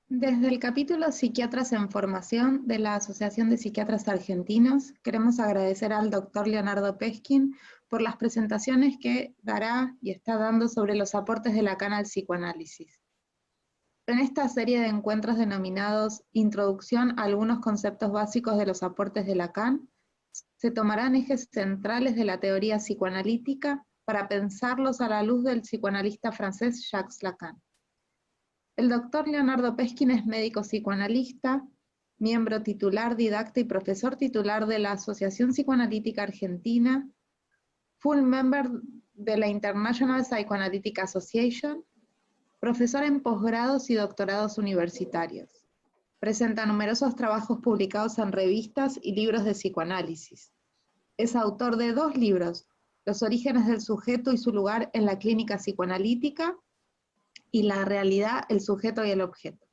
Desde el capítulo Psiquiatras en Formación de la Asociación de Psiquiatras Argentinos, queremos agradecer al doctor Leonardo Peskin por las presentaciones que dará y está dando sobre los aportes de Lacan al psicoanálisis. En esta serie de encuentros denominados Introducción a algunos conceptos básicos de los aportes de Lacan, se tomarán ejes centrales de la teoría psicoanalítica para pensarlos a la luz del psicoanalista francés Jacques Lacan. El doctor Leonardo Peskin es médico psicoanalista, miembro titular, didacta y profesor titular de la Asociación Psicoanalítica Argentina, full member de la International Psychoanalytic Association, profesor en posgrados y doctorados universitarios. Presenta numerosos trabajos publicados en revistas y libros de psicoanálisis. Es autor de 2 libros, Los orígenes del sujeto y su lugar en la clínica psicoanalítica, y La realidad, el sujeto y el objeto.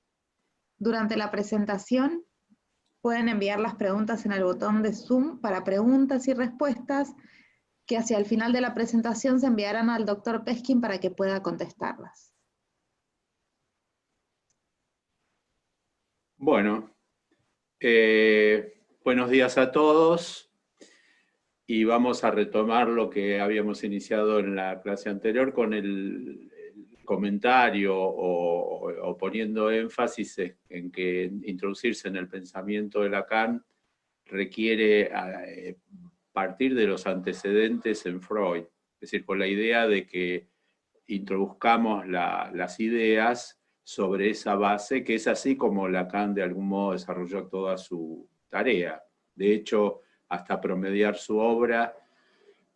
Durante la presentación pueden enviar las preguntas en el botón de Zoom para preguntas y respuestas que hacia el final de la presentación se enviarán al doctor Peskin para que pueda contestarlas. Bueno, buenos días a todos y vamos a retomar lo que habíamos iniciado en la clase anterior con el comentario o poniendo énfasis en que introducirse en el pensamiento de Lacan requiere partir de los antecedentes en Freud, es decir, con la idea de que introduzcamos las ideas sobre esa base, que es así como Lacan de algún modo desarrolló toda su tarea. De hecho, hasta promediar su obra,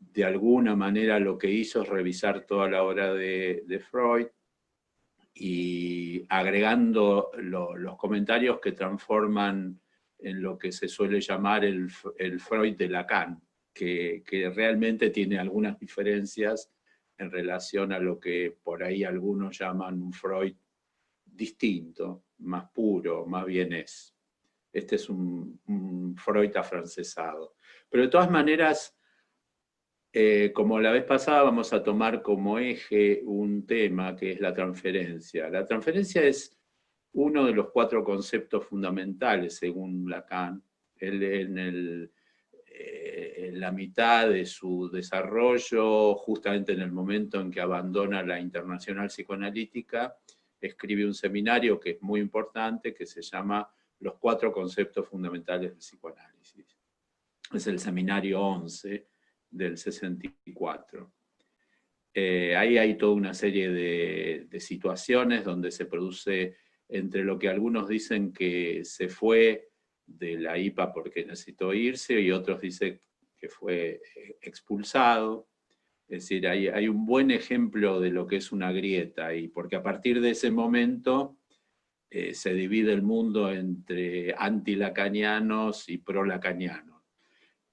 de alguna manera lo que hizo es revisar toda la obra de Freud y agregando los comentarios que transforman en lo que se suele llamar el Freud de Lacan, que realmente tiene algunas diferencias en relación a lo que por ahí algunos llaman un Freud distinto, más puro, más bien es. Este es un Freud afrancesado. Pero de todas maneras, como la vez pasada, vamos a tomar como eje un tema que es la transferencia. La transferencia es uno de los 4 conceptos fundamentales, según Lacan. Él en la mitad de su desarrollo, justamente en el momento en que abandona la Internacional Psicoanalítica, escribe un seminario que es muy importante, que se llama Los 4 conceptos fundamentales del psicoanálisis. Es el seminario 11 del 64. Ahí hay toda una serie de situaciones donde se produce entre lo que algunos dicen que se fue de la IPA porque necesitó irse y otros dicen que fue expulsado. Es decir, hay un buen ejemplo de lo que es una grieta, y porque a partir de ese momento se divide el mundo entre antilacanianos y prolacanianos.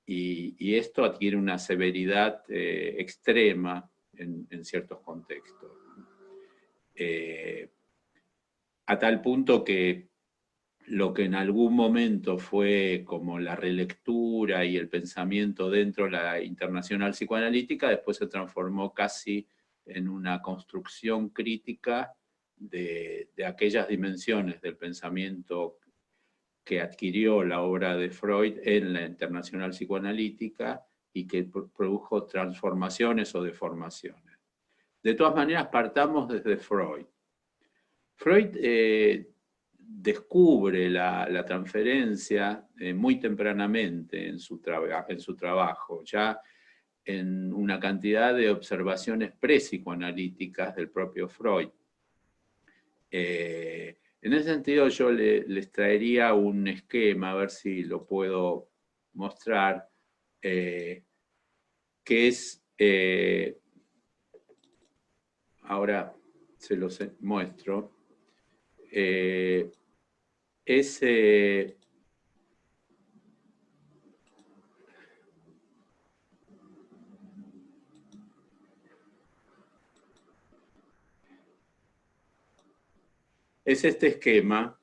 Y esto adquiere una severidad extrema en ciertos contextos. A tal punto que lo que en algún momento fue como la relectura y el pensamiento dentro de la Internacional Psicoanalítica, después se transformó casi en una construcción crítica de aquellas dimensiones del pensamiento que adquirió la obra de Freud en la Internacional Psicoanalítica y que produjo transformaciones o deformaciones. De todas maneras, partamos desde Freud. Freud descubre la transferencia muy tempranamente en su trabajo, ya en una cantidad de observaciones pre-psicoanalíticas del propio Freud. En ese sentido yo les traería un esquema, a ver si lo puedo mostrar, que es, ahora se los muestro, es este esquema,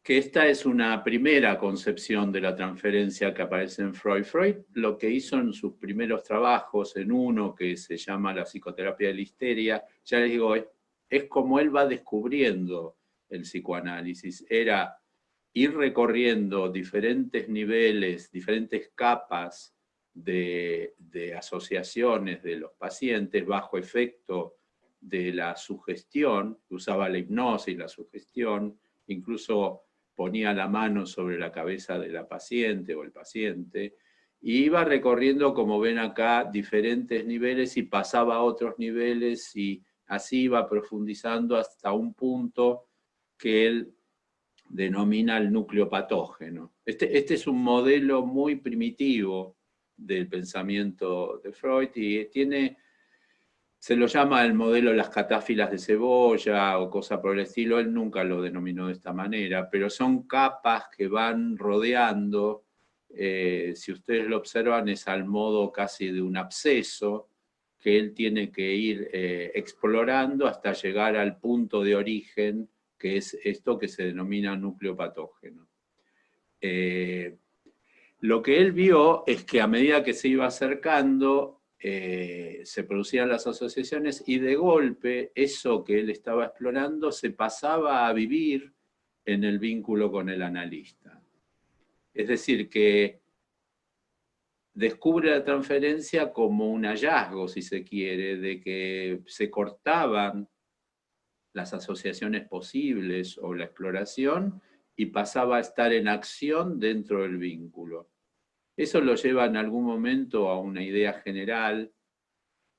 que esta es una primera concepción de la transferencia que aparece en Freud. Freud lo que hizo en sus primeros trabajos, en uno que se llama La psicoterapia de la histeria, ya les digo, es como él va descubriendo el psicoanálisis, era ir recorriendo diferentes niveles, diferentes capas de asociaciones de los pacientes bajo efecto de la sugestión, que usaba la hipnosis, la sugestión, incluso ponía la mano sobre la cabeza de la paciente o el paciente, y iba recorriendo, como ven acá, diferentes niveles y pasaba a otros niveles y así iba profundizando hasta un punto que él denomina el núcleo patógeno. Este es un modelo muy primitivo del pensamiento de Freud y se lo llama el modelo de las catáfilas de cebolla o cosa por el estilo. Él nunca lo denominó de esta manera, pero son capas que van rodeando. Si ustedes lo observan, es al modo casi de un absceso que él tiene que ir explorando hasta llegar al punto de origen, que es esto que se denomina núcleo patógeno. Lo que él vio es que a medida que se iba acercando, se producían las asociaciones y de golpe eso que él estaba explorando se pasaba a vivir en el vínculo con el analista. Es decir, que descubre la transferencia como un hallazgo, si se quiere, de que se cortaban las asociaciones posibles o la exploración y pasaba a estar en acción dentro del vínculo. Eso lo lleva en algún momento a una idea general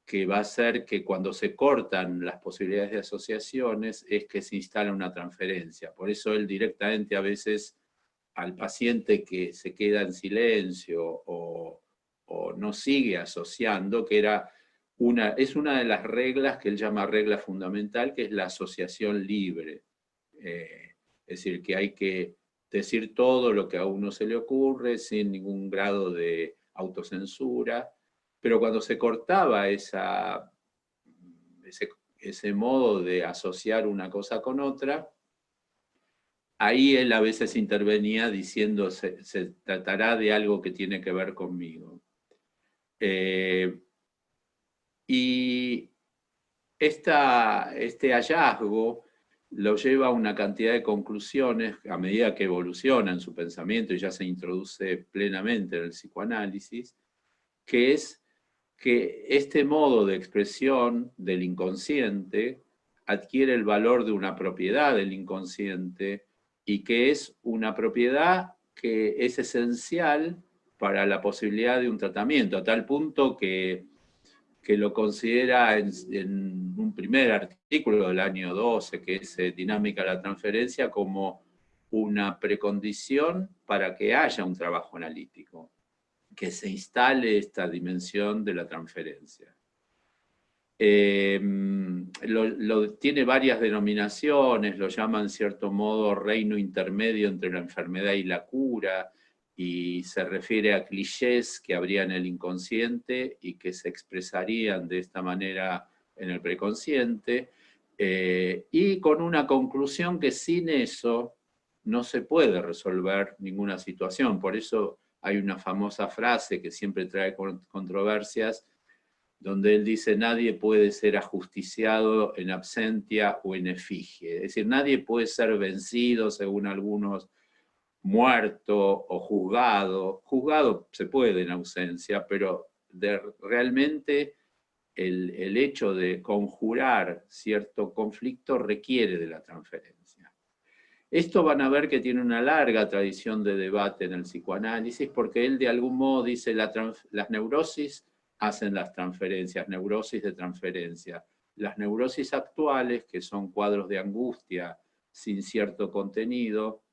que va a ser que cuando se cortan las posibilidades de asociaciones es que se instala una transferencia. Por eso él directamente a veces al paciente que se queda en silencio o no sigue asociando, que es una de las reglas que él llama regla fundamental, que es la asociación libre. Es decir, que hay que decir todo lo que a uno se le ocurre sin ningún grado de autocensura, pero cuando se cortaba ese modo de asociar una cosa con otra, ahí él a veces intervenía diciendo se tratará de algo que tiene que ver conmigo. Y este hallazgo lo lleva a una cantidad de conclusiones a medida que evoluciona en su pensamiento y ya se introduce plenamente en el psicoanálisis, que es que este modo de expresión del inconsciente adquiere el valor de una propiedad del inconsciente y que es una propiedad que es esencial para la posibilidad de un tratamiento, a tal punto que lo considera en un primer artículo del año 12, que es Dinámica de la Transferencia, como una precondición para que haya un trabajo analítico, que se instale esta dimensión de la transferencia. Tiene varias denominaciones, lo llama en cierto modo reino intermedio entre la enfermedad y la cura, y se refiere a clichés que habría en el inconsciente y que se expresarían de esta manera en el preconsciente, y con una conclusión que sin eso no se puede resolver ninguna situación. Por eso hay una famosa frase que siempre trae controversias, donde él dice: nadie puede ser ajusticiado en absentia o en efigie. Es decir, nadie puede ser vencido, según algunos, muerto o juzgado. Juzgado se puede en ausencia, pero realmente el hecho de conjurar cierto conflicto requiere de la transferencia. Esto van a ver que tiene una larga tradición de debate en el psicoanálisis, porque él de algún modo dice las neurosis hacen las transferencias, neurosis de transferencia. Las neurosis actuales, que son cuadros de angustia sin cierto contenido,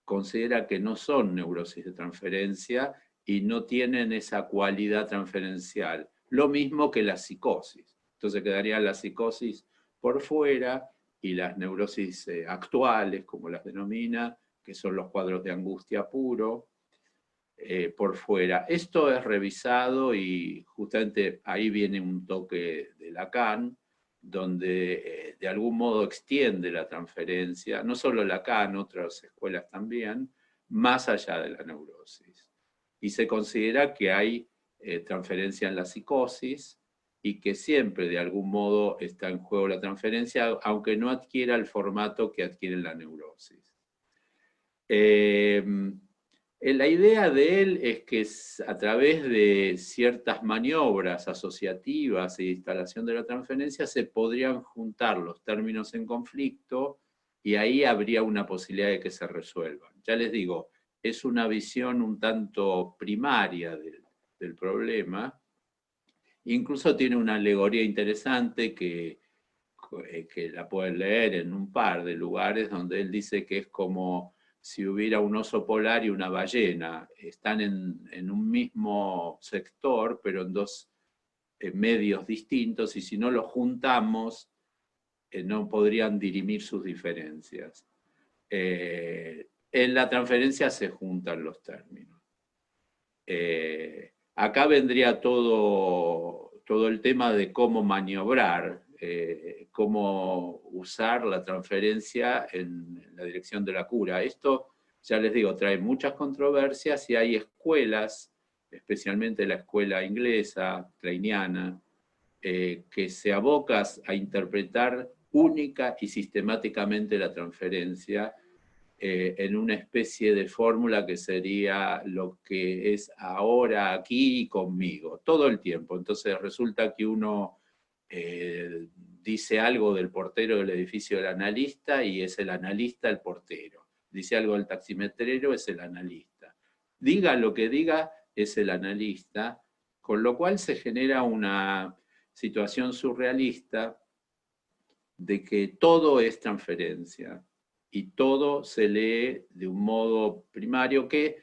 considera que no son neurosis de transferencia y no tienen esa cualidad transferencial. Lo mismo que la psicosis. Entonces quedaría la psicosis por fuera y las neurosis actuales, como las denomina, que son los cuadros de angustia puro, por fuera. Esto es revisado y justamente ahí viene un toque de Lacan, donde de algún modo extiende la transferencia, no solo Lacan, otras escuelas también, más allá de la neurosis. Y se considera que hay transferencia en la psicosis y que siempre de algún modo está en juego la transferencia, aunque no adquiera el formato que adquiere la neurosis. La idea de él es que a través de ciertas maniobras asociativas e instalación de la transferencia se podrían juntar los términos en conflicto y ahí habría una posibilidad de que se resuelvan. Ya les digo, es una visión un tanto primaria del problema. Incluso tiene una alegoría interesante que la pueden leer en un par de lugares, donde él dice que es como si hubiera un oso polar y una ballena. Están en un mismo sector, pero en dos medios distintos, y si no los juntamos, no podrían dirimir sus diferencias. En la transferencia se juntan los términos. Acá vendría todo el tema de cómo maniobrar, cómo usar la transferencia en la dirección de la cura. Esto, ya les digo, trae muchas controversias y hay escuelas, especialmente la escuela inglesa, kleiniana, que se aboca a interpretar única y sistemáticamente la transferencia en una especie de fórmula que sería lo que es ahora, aquí y conmigo, todo el tiempo. Entonces resulta que uno dice algo del portero del edificio del analista y es el analista el portero. Dice algo del taximetrero, es el analista. Diga lo que diga, es el analista, con lo cual se genera una situación surrealista de que todo es transferencia y todo se lee de un modo primario que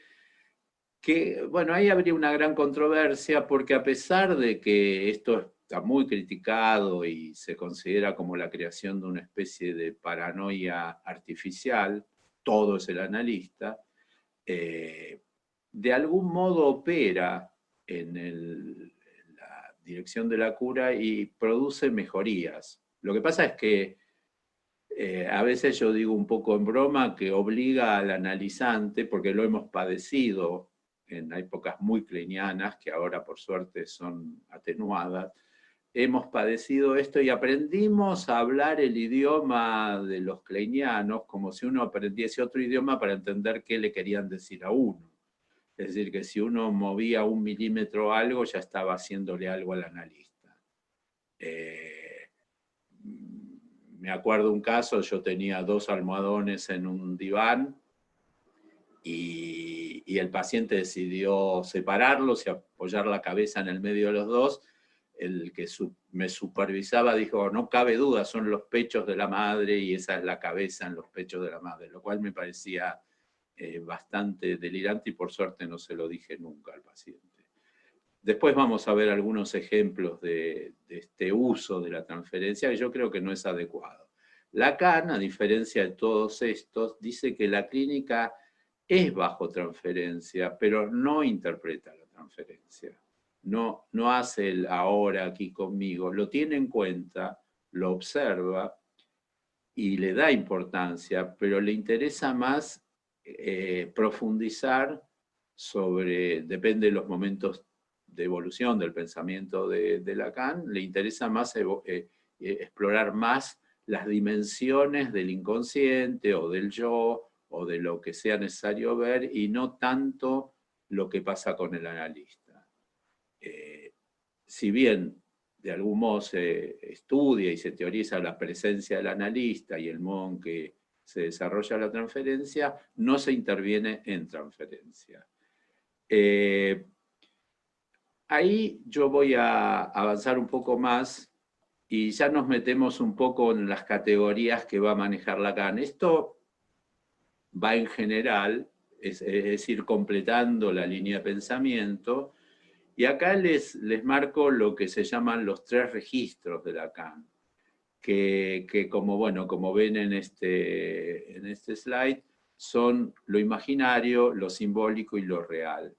bueno, ahí habría una gran controversia, porque a pesar de que esto está muy criticado y se considera como la creación de una especie de paranoia artificial, todo es el analista, de algún modo opera en la dirección de la cura y produce mejorías. Lo que pasa es que a veces yo digo un poco en broma que obliga al analizante, porque lo hemos padecido en épocas muy kleinianas, que ahora por suerte son atenuadas, hemos padecido esto y aprendimos a hablar el idioma de los kleinianos como si uno aprendiese otro idioma para entender qué le querían decir a uno. Es decir, que si uno movía 1 milímetro algo, ya estaba haciéndole algo al analista. Me acuerdo un caso, yo tenía 2 almohadones en un diván y el paciente decidió separarlos y apoyar la cabeza en el medio de los dos. El que me supervisaba dijo, no cabe duda, son los pechos de la madre y esa es la cabeza en los pechos de la madre, lo cual me parecía bastante delirante y por suerte no se lo dije nunca al paciente. Después vamos a ver algunos ejemplos de este uso de la transferencia que yo creo que no es adecuado. Lacan, a diferencia de todos estos, dice que la clínica es bajo transferencia, pero no interpreta la transferencia. No hace el ahora aquí conmigo, lo tiene en cuenta, lo observa y le da importancia, pero le interesa más profundizar sobre, depende de los momentos de evolución del pensamiento de Lacan, le interesa más explorar más las dimensiones del inconsciente o del yo o de lo que sea necesario ver y no tanto lo que pasa con el analista. Si bien de algún modo se estudia y se teoriza la presencia del analista y el modo en que se desarrolla la transferencia, no se interviene en transferencia. Ahí yo voy a avanzar un poco más y ya nos metemos un poco en las categorías que va a manejar Lacan. Esto va en general, es decir, completando la línea de pensamiento, y acá les marco lo que se llaman los 3 registros de Lacan, que como ven en este slide, son lo imaginario, lo simbólico y lo real.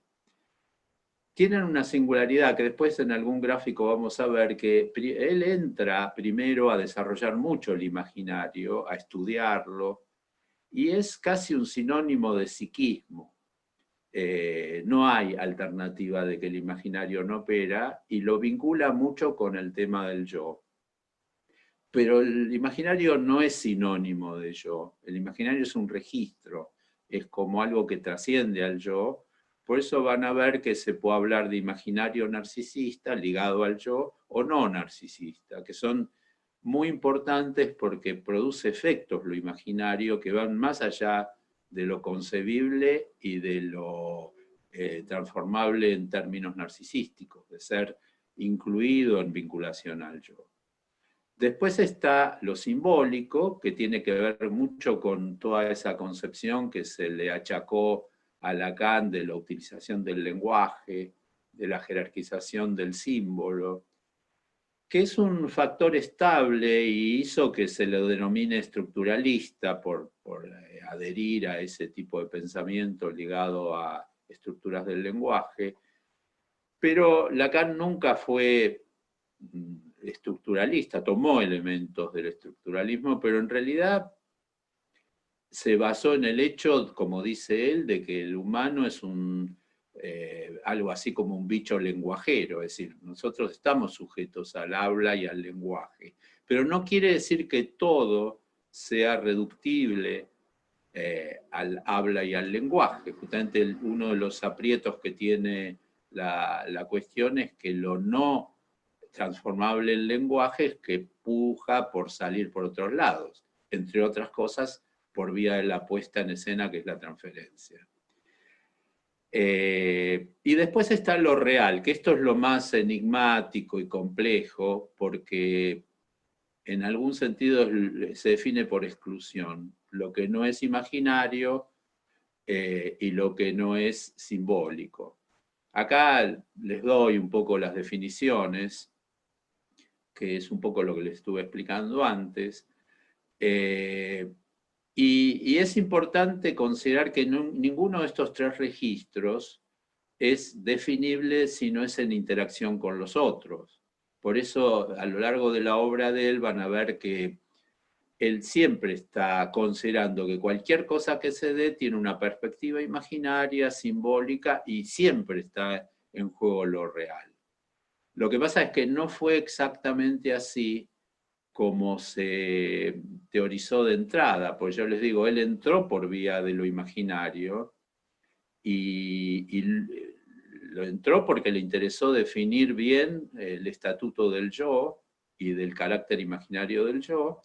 Tienen una singularidad que después en algún gráfico vamos a ver, que él entra primero a desarrollar mucho el imaginario, a estudiarlo, y es casi un sinónimo de psiquismo. no hay alternativa de que el imaginario no opera, y lo vincula mucho con el tema del yo. Pero el imaginario no es sinónimo de yo. El imaginario es un registro, es como algo que trasciende al yo. Por eso van a ver que se puede hablar de imaginario narcisista ligado al yo o no narcisista, que son muy importantes porque produce efectos lo imaginario que van más allá de lo concebible y de lo transformable en términos narcisísticos, de ser incluido en vinculación al yo. Después está lo simbólico, que tiene que ver mucho con toda esa concepción que se le achacó a Lacan de la utilización del lenguaje, de la jerarquización del símbolo, que es un factor estable y hizo que se lo denomine estructuralista por adherir a ese tipo de pensamiento ligado a estructuras del lenguaje, pero Lacan nunca fue estructuralista, tomó elementos del estructuralismo, pero en realidad se basó en el hecho, como dice él, de que el humano es algo así como un bicho lenguajero, es decir, nosotros estamos sujetos al habla y al lenguaje, pero no quiere decir que todo sea reductible al habla y al lenguaje. Justamente uno de los aprietos que tiene la cuestión es que lo no transformable en lenguaje es que puja por salir por otros lados, entre otras cosas por vía de la puesta en escena, que es la transferencia. Y después está lo real, que esto es lo más enigmático y complejo, porque en algún sentido se define por exclusión, lo que no es imaginario y lo que no es simbólico. Acá les doy un poco las definiciones, que es un poco lo que les estuve explicando antes. Y es importante considerar que ninguno de estos tres registros es definible si no es en interacción con los otros. Por eso, a lo largo de la obra de él van a ver que él siempre está considerando que cualquier cosa que se dé tiene una perspectiva imaginaria, simbólica, y siempre está en juego lo real. Lo que pasa es que no fue exactamente así como se teorizó de entrada, pues yo les digo, él entró por vía de lo imaginario y lo entró porque le interesó definir bien el estatuto del yo y del carácter imaginario del yo,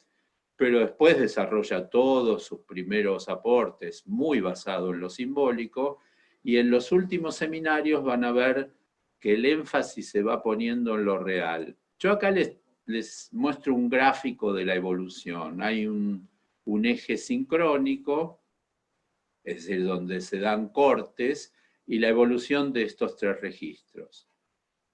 pero después desarrolla todos sus primeros aportes muy basado en lo simbólico, y en los últimos seminarios van a ver que el énfasis se va poniendo en lo real. Yo acá les muestro un gráfico de la evolución. Hay un eje sincrónico, es decir, donde se dan cortes, y la evolución de estos tres registros.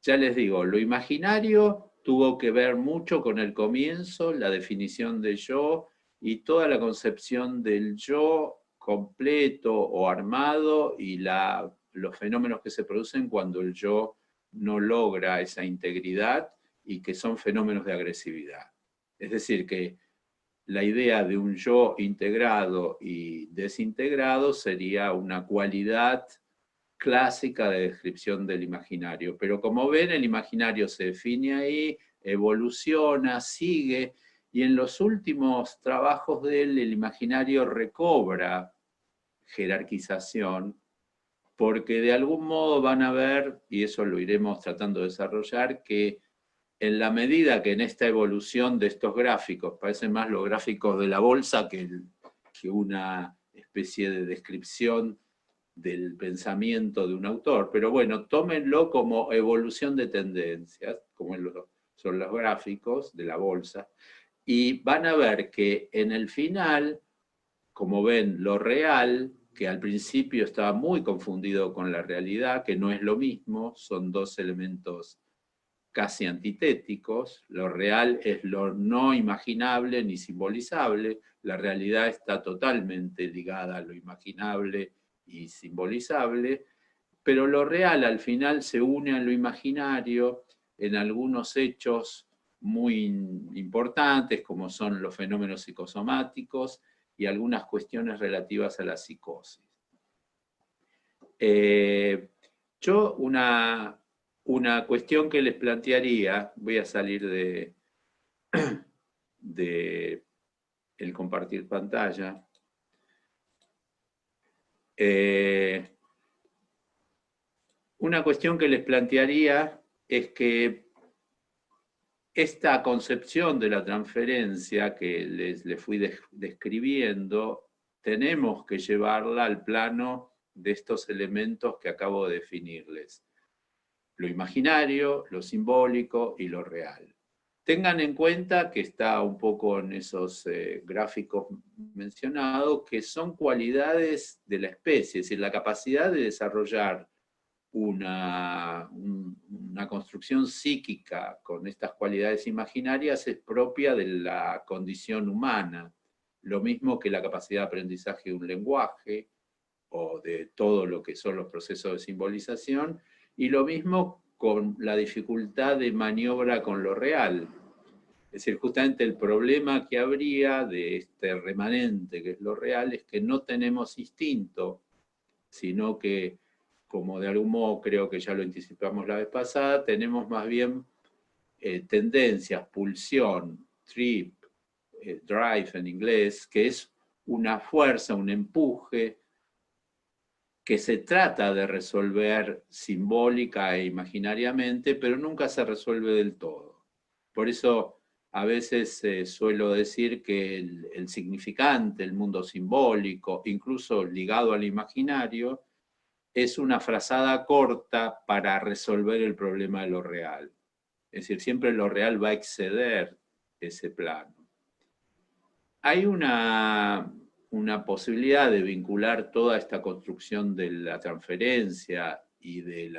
Ya les digo, lo imaginario tuvo que ver mucho con el comienzo, la definición de yo y toda la concepción del yo completo o armado y los fenómenos que se producen cuando el yo no logra esa integridad y que son fenómenos de agresividad. Es decir, que la idea de un yo integrado y desintegrado sería una cualidad clásica de descripción del imaginario. Pero como ven, el imaginario se define ahí, evoluciona, sigue, y en los últimos trabajos de él, el imaginario recobra jerarquización, porque de algún modo van a ver, y eso lo iremos tratando de desarrollar, que en la medida que en esta evolución de estos gráficos, parecen más los gráficos de la bolsa que una especie de descripción del pensamiento de un autor, pero bueno, tómenlo como evolución de tendencias, como son los gráficos de la bolsa, y van a ver que en el final, como ven, lo real, que al principio estaba muy confundido con la realidad, que no es lo mismo, son dos elementos casi antitéticos. Lo real es lo no imaginable ni simbolizable, la realidad está totalmente ligada a lo imaginable y simbolizable, pero lo real al final se une a lo imaginario en algunos hechos muy importantes, como son los fenómenos psicosomáticos y algunas cuestiones relativas a la psicosis. Yo una cuestión que les plantearía, voy a salir de el compartir pantalla. Una cuestión que les plantearía es que esta concepción de la transferencia que les fui describiendo, tenemos que llevarla al plano de estos elementos que acabo de definirles. Lo imaginario, lo simbólico y lo real. Tengan en cuenta que está un poco en esos gráficos mencionados, que son cualidades de la especie, es decir, la capacidad de desarrollar una construcción psíquica con estas cualidades imaginarias es propia de la condición humana, lo mismo que la capacidad de aprendizaje de un lenguaje o de todo lo que son los procesos de simbolización, y lo mismo con la dificultad de maniobra con lo real. Es decir, justamente el problema que habría de este remanente que es lo real es que no tenemos instinto, sino que, como de algún modo creo que ya lo anticipamos la vez pasada, tenemos más bien tendencias, pulsión, trip, drive en inglés, que es una fuerza, un empuje que se trata de resolver simbólica e imaginariamente, pero nunca se resuelve del todo. Por eso a veces suelo decir que el significante, el mundo simbólico, incluso ligado al imaginario, es una frazada corta para resolver el problema de lo real. Es decir, siempre lo real va a exceder ese plano. Hay una posibilidad de vincular toda esta construcción de la transferencia y de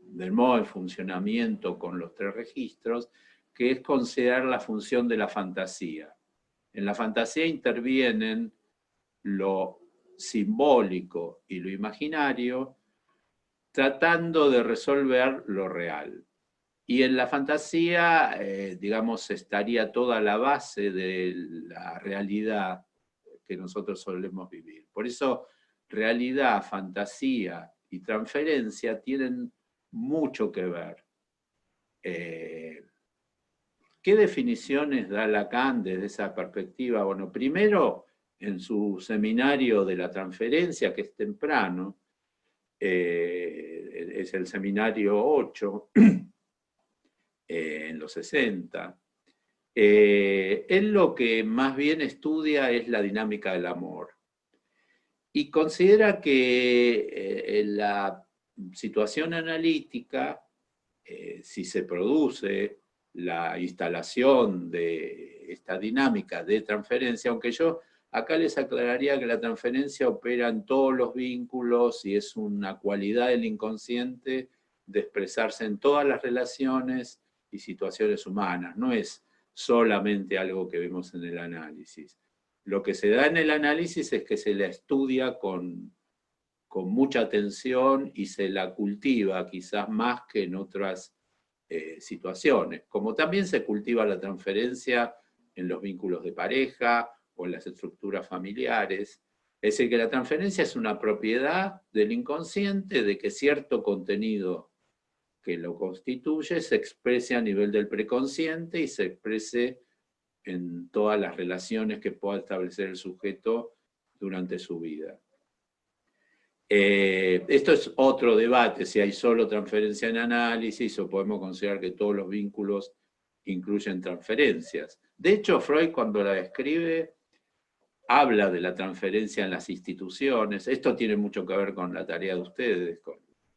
del modo de funcionamiento con los tres registros, que es considerar la función de la fantasía. En la fantasía intervienen lo simbólico y lo imaginario, tratando de resolver lo real. Y en la fantasía, digamos, estaría toda la base de la realidad que nosotros solemos vivir. Por eso, realidad, fantasía y transferencia tienen mucho que ver. ¿Qué definiciones da Lacan desde esa perspectiva? Bueno, primero, en su seminario de la transferencia, que es temprano, es el seminario 8, en los 60, él lo que más bien estudia es la dinámica del amor. Y considera que la situación analítica, si se produce la instalación de esta dinámica de transferencia, aunque yo acá les aclararía que la transferencia opera en todos los vínculos y es una cualidad del inconsciente de expresarse en todas las relaciones y situaciones humanas, no es solamente algo que vemos en el análisis. Lo que se da en el análisis es que se la estudia con mucha atención y se la cultiva quizás más que en otras situaciones, como también se cultiva la transferencia en los vínculos de pareja o en las estructuras familiares. Es decir, que la transferencia es una propiedad del inconsciente de que cierto contenido que lo constituye se exprese a nivel del preconsciente y se exprese en todas las relaciones que pueda establecer el sujeto durante su vida. Esto es otro debate, si hay solo transferencia en análisis o podemos considerar que todos los vínculos incluyen transferencias. De hecho, Freud cuando la describe habla de la transferencia en las instituciones. Esto tiene mucho que ver con la tarea de ustedes,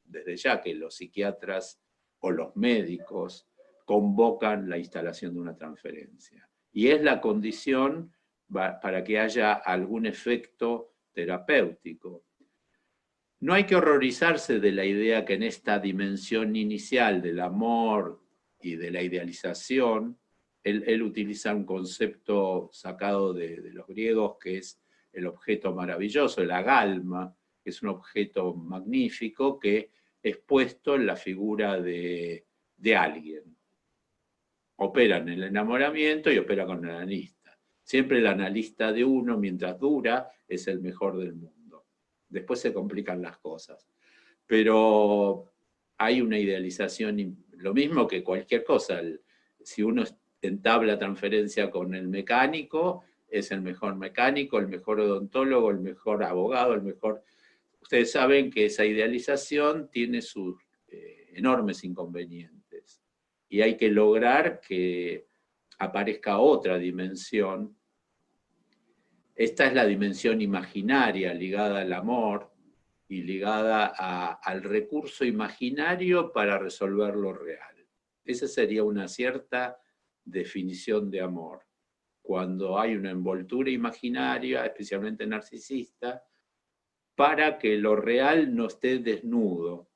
desde ya que los psiquiatras o los médicos convocan la instalación de una transferencia. Y es la condición para que haya algún efecto terapéutico. No hay que horrorizarse de la idea que en esta dimensión inicial del amor y de la idealización, él utiliza un concepto sacado de los griegos que es el objeto maravilloso, el agalma, que es un objeto magnífico que es puesto en la figura de alguien. Opera en el enamoramiento y opera con el analista. Siempre el analista de uno, mientras dura, es el mejor del mundo. después se complican las cosas. Pero hay una idealización, lo mismo que cualquier cosa. Si uno entabla transferencia con el mecánico, es el mejor mecánico, el mejor odontólogo, el mejor abogado, el mejor... Ustedes saben que esa idealización tiene sus enormes inconvenientes. Y hay que lograr que aparezca otra dimensión. Esta es la dimensión imaginaria ligada al amor y ligada al recurso imaginario para resolver lo real. Esa sería una cierta definición de amor. Cuando hay una envoltura imaginaria, especialmente narcisista, para que lo real no esté desnudo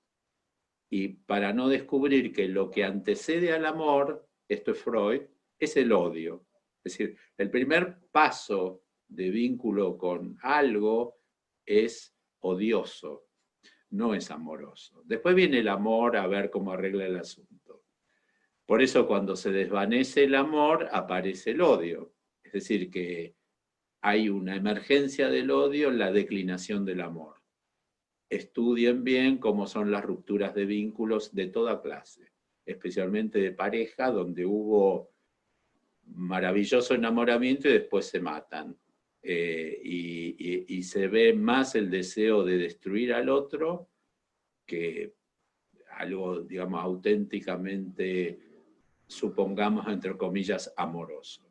y para no descubrir que lo que antecede al amor, esto es Freud, es el odio. Es decir, el primer paso de vínculo con algo es odioso, no es amoroso. Después viene el amor a ver cómo arregla el asunto. Por eso cuando se desvanece el amor, aparece el odio. Es decir, que hay una emergencia del odio en la declinación del amor. Estudien bien cómo son las rupturas de vínculos de toda clase, especialmente de pareja, donde hubo maravilloso enamoramiento y después se matan. Y se ve más el deseo de destruir al otro que algo, digamos, auténticamente, supongamos, entre comillas, amoroso.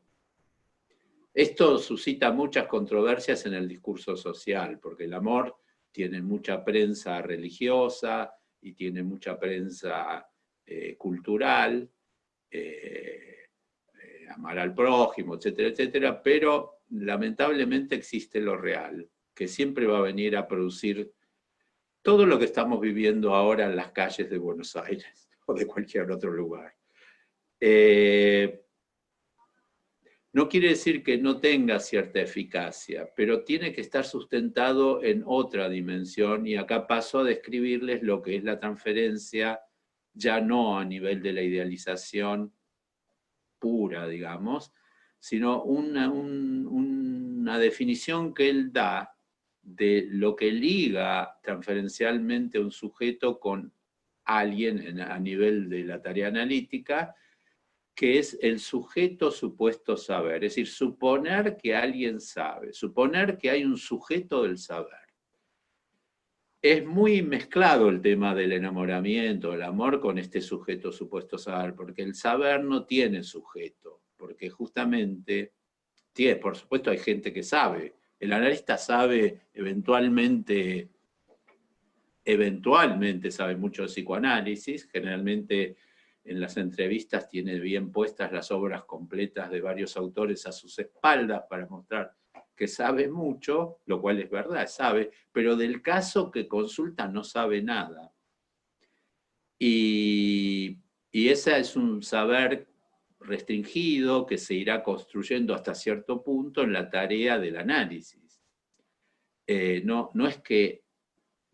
Esto suscita muchas controversias en el discurso social, porque el amor tiene mucha prensa religiosa y tiene mucha prensa cultural, amar al prójimo, etcétera, etcétera, pero lamentablemente existe lo real, que siempre va a venir a producir todo lo que estamos viviendo ahora en las calles de Buenos Aires o de cualquier otro lugar. No quiere decir que no tenga cierta eficacia, pero tiene que estar sustentado en otra dimensión, y acá paso a describirles lo que es la transferencia, ya no a nivel de la idealización pura, digamos, sino una definición que él da de lo que liga transferencialmente un sujeto con alguien a nivel de la tarea analítica, que es el sujeto supuesto saber, es decir, suponer que alguien sabe, suponer que hay un sujeto del saber. Es muy mezclado el tema del enamoramiento, el amor, con este sujeto supuesto saber, porque el saber no tiene sujeto, porque justamente, por supuesto hay gente que sabe, el analista sabe eventualmente sabe mucho de psicoanálisis, generalmente en las entrevistas tiene bien puestas las obras completas de varios autores a sus espaldas para mostrar que sabe mucho, lo cual es verdad, sabe, pero del caso que consulta no sabe nada. Y ese es un saber restringido que se irá construyendo hasta cierto punto en la tarea del análisis. No es que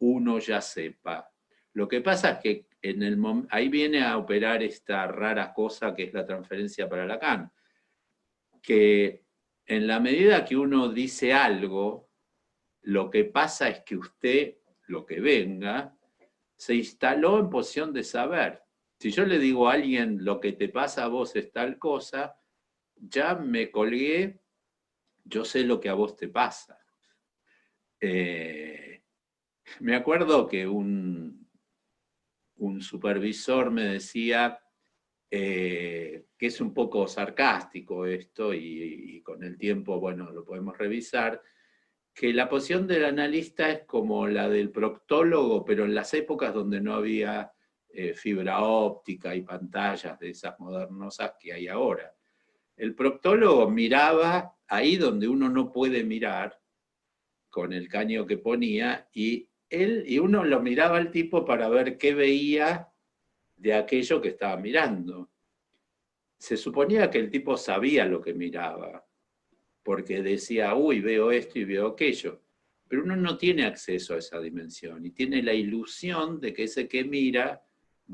uno ya sepa. Lo que pasa es que ahí viene a operar esta rara cosa que es la transferencia para Lacan, que en la medida que uno dice algo, lo que pasa es que usted, lo que venga, se instaló en posición de saber. Si yo le digo a alguien, lo que te pasa a vos es tal cosa, ya me colgué, yo sé lo que a vos te pasa. Me acuerdo que un supervisor me decía, que es un poco sarcástico esto, y con el tiempo, bueno, lo podemos revisar, que la posición del analista es como la del proctólogo, pero en las épocas donde no había fibra óptica y pantallas de esas modernosas que hay ahora. El proctólogo miraba ahí donde uno no puede mirar, con el caño que ponía, y uno lo miraba al tipo para ver qué veía de aquello que estaba mirando. Se suponía que el tipo sabía lo que miraba, porque decía, uy, veo esto y veo aquello. Pero uno no tiene acceso a esa dimensión y tiene la ilusión de que ese que mira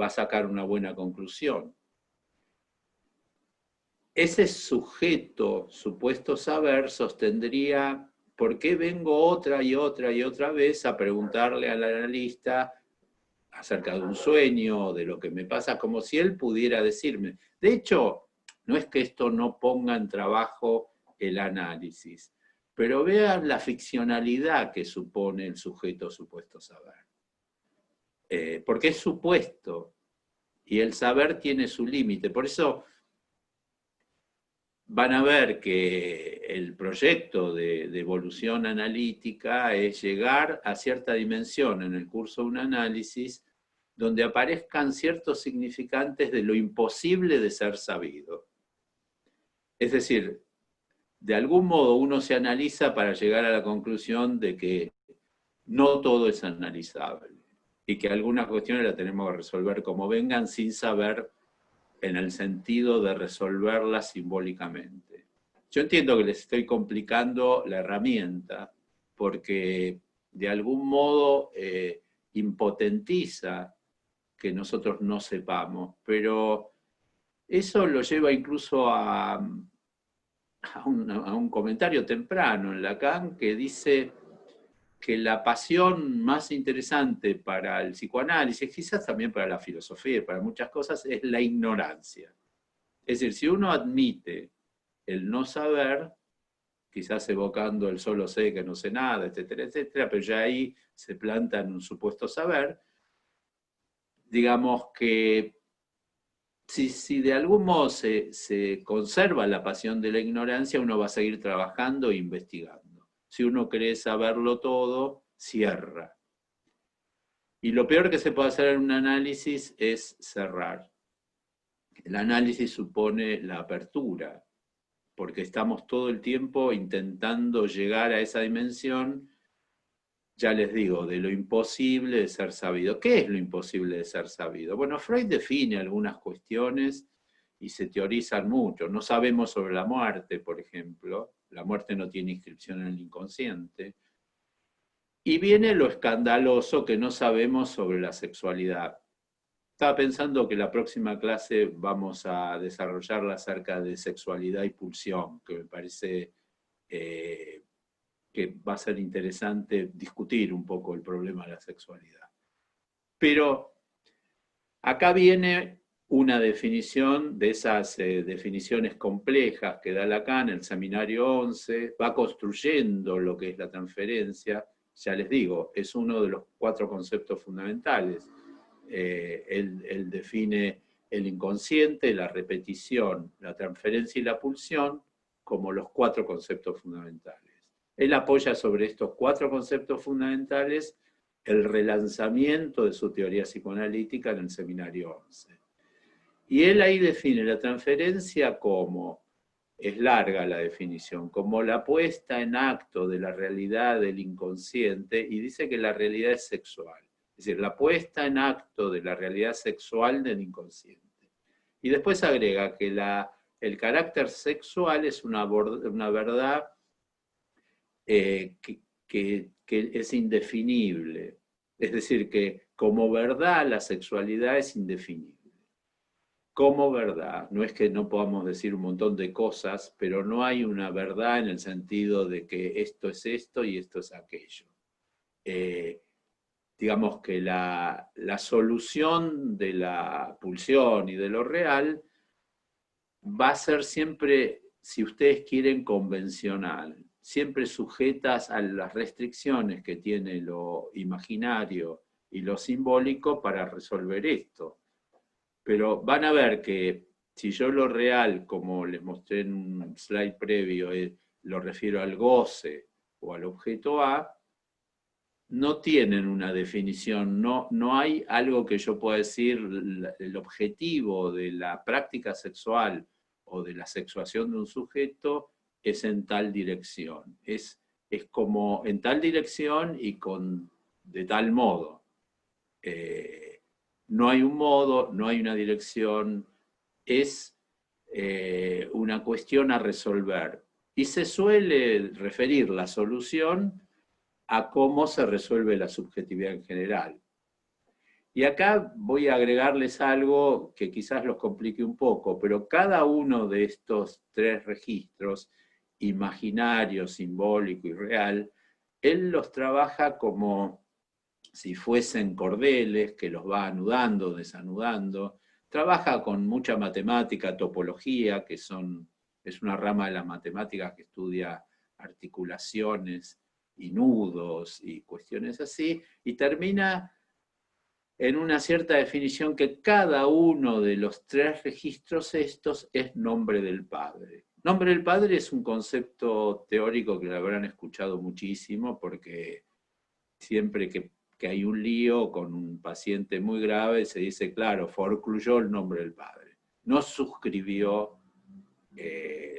va a sacar una buena conclusión. Ese sujeto supuesto saber sostendría ¿por qué vengo otra y otra y otra vez a preguntarle al analista acerca de un sueño, de lo que me pasa, como si él pudiera decirme? De hecho, no es que esto no ponga en trabajo el análisis, pero vean la ficcionalidad que supone el sujeto supuesto saber. Porque es supuesto, y el saber tiene su límite. Por eso van a ver que el proyecto de evolución analítica es llegar a cierta dimensión en el curso de un análisis donde aparezcan ciertos significantes de lo imposible de ser sabido. Es decir, de algún modo uno se analiza para llegar a la conclusión de que no todo es analizable y que algunas cuestiones las tenemos que resolver como vengan sin saber en el sentido de resolverlas simbólicamente. Yo entiendo que les estoy complicando la herramienta porque de algún modo impotentiza que nosotros no sepamos, pero eso lo lleva incluso a un comentario temprano en Lacan que dice que la pasión más interesante para el psicoanálisis, quizás también para la filosofía y para muchas cosas, es la ignorancia. Es decir, si uno admite el no saber, quizás evocando el solo sé que no sé nada, etcétera, etcétera, pero ya ahí se planta en un supuesto saber, digamos que si de algún modo se conserva la pasión de la ignorancia, uno va a seguir trabajando e investigando. Si uno cree saberlo todo, cierra. Y lo peor que se puede hacer en un análisis es cerrar. El análisis supone la apertura, porque estamos todo el tiempo intentando llegar a esa dimensión, ya les digo, de lo imposible de ser sabido. ¿Qué es lo imposible de ser sabido? Bueno, Freud define algunas cuestiones y se teorizan mucho. No sabemos sobre la muerte, por ejemplo. La muerte no tiene inscripción en el inconsciente. Y viene lo escandaloso que no sabemos sobre la sexualidad. Estaba pensando que la próxima clase vamos a desarrollarla acerca de sexualidad y pulsión, que me parece que va a ser interesante discutir un poco el problema de la sexualidad. Pero acá viene una definición de esas definiciones complejas que da Lacan en el seminario 11, va construyendo lo que es la transferencia. Ya les digo, es uno de los 4 conceptos fundamentales. Él define el inconsciente, la repetición, la transferencia y la pulsión como los 4 conceptos fundamentales. Él apoya sobre estos 4 conceptos fundamentales el relanzamiento de su teoría psicoanalítica en el seminario 11. Y él ahí define la transferencia como, es larga la definición, como la puesta en acto de la realidad del inconsciente, y dice que la realidad es sexual. Es decir, la puesta en acto de la realidad sexual del inconsciente. Y después agrega que el carácter sexual es una verdad que es indefinible. Es decir, que como verdad la sexualidad es indefinible. Como verdad, no es que no podamos decir un montón de cosas, pero no hay una verdad en el sentido de que esto es esto y esto es aquello. Digamos que la solución de la pulsión y de lo real va a ser siempre, si ustedes quieren, convencional, siempre sujetas a las restricciones que tiene lo imaginario y lo simbólico para resolver esto. Pero van a ver que si yo lo real, como les mostré en un slide previo, lo refiero al goce o al objeto A, no tienen una definición, no hay algo que yo pueda decir, el objetivo de la práctica sexual o de la sexuación de un sujeto es en tal dirección. Es como en tal dirección y de tal modo. No hay un modo, no hay una dirección, es una cuestión a resolver. Y se suele referir la solución a cómo se resuelve la subjetividad en general. Y acá voy a agregarles algo que quizás los complique un poco, pero cada uno de estos 3 registros imaginario, simbólico y real, él los trabaja como si fuesen cordeles que los va anudando, desanudando. Trabaja con mucha matemática, topología, que es una rama de las matemáticas que estudia articulaciones y nudos y cuestiones así, y termina en una cierta definición que cada uno de los 3 registros estos es nombre del Padre. Nombre del Padre es un concepto teórico que lo habrán escuchado muchísimo, porque siempre que hay un lío con un paciente muy grave se dice, claro, forcluyó el nombre del Padre. No suscribió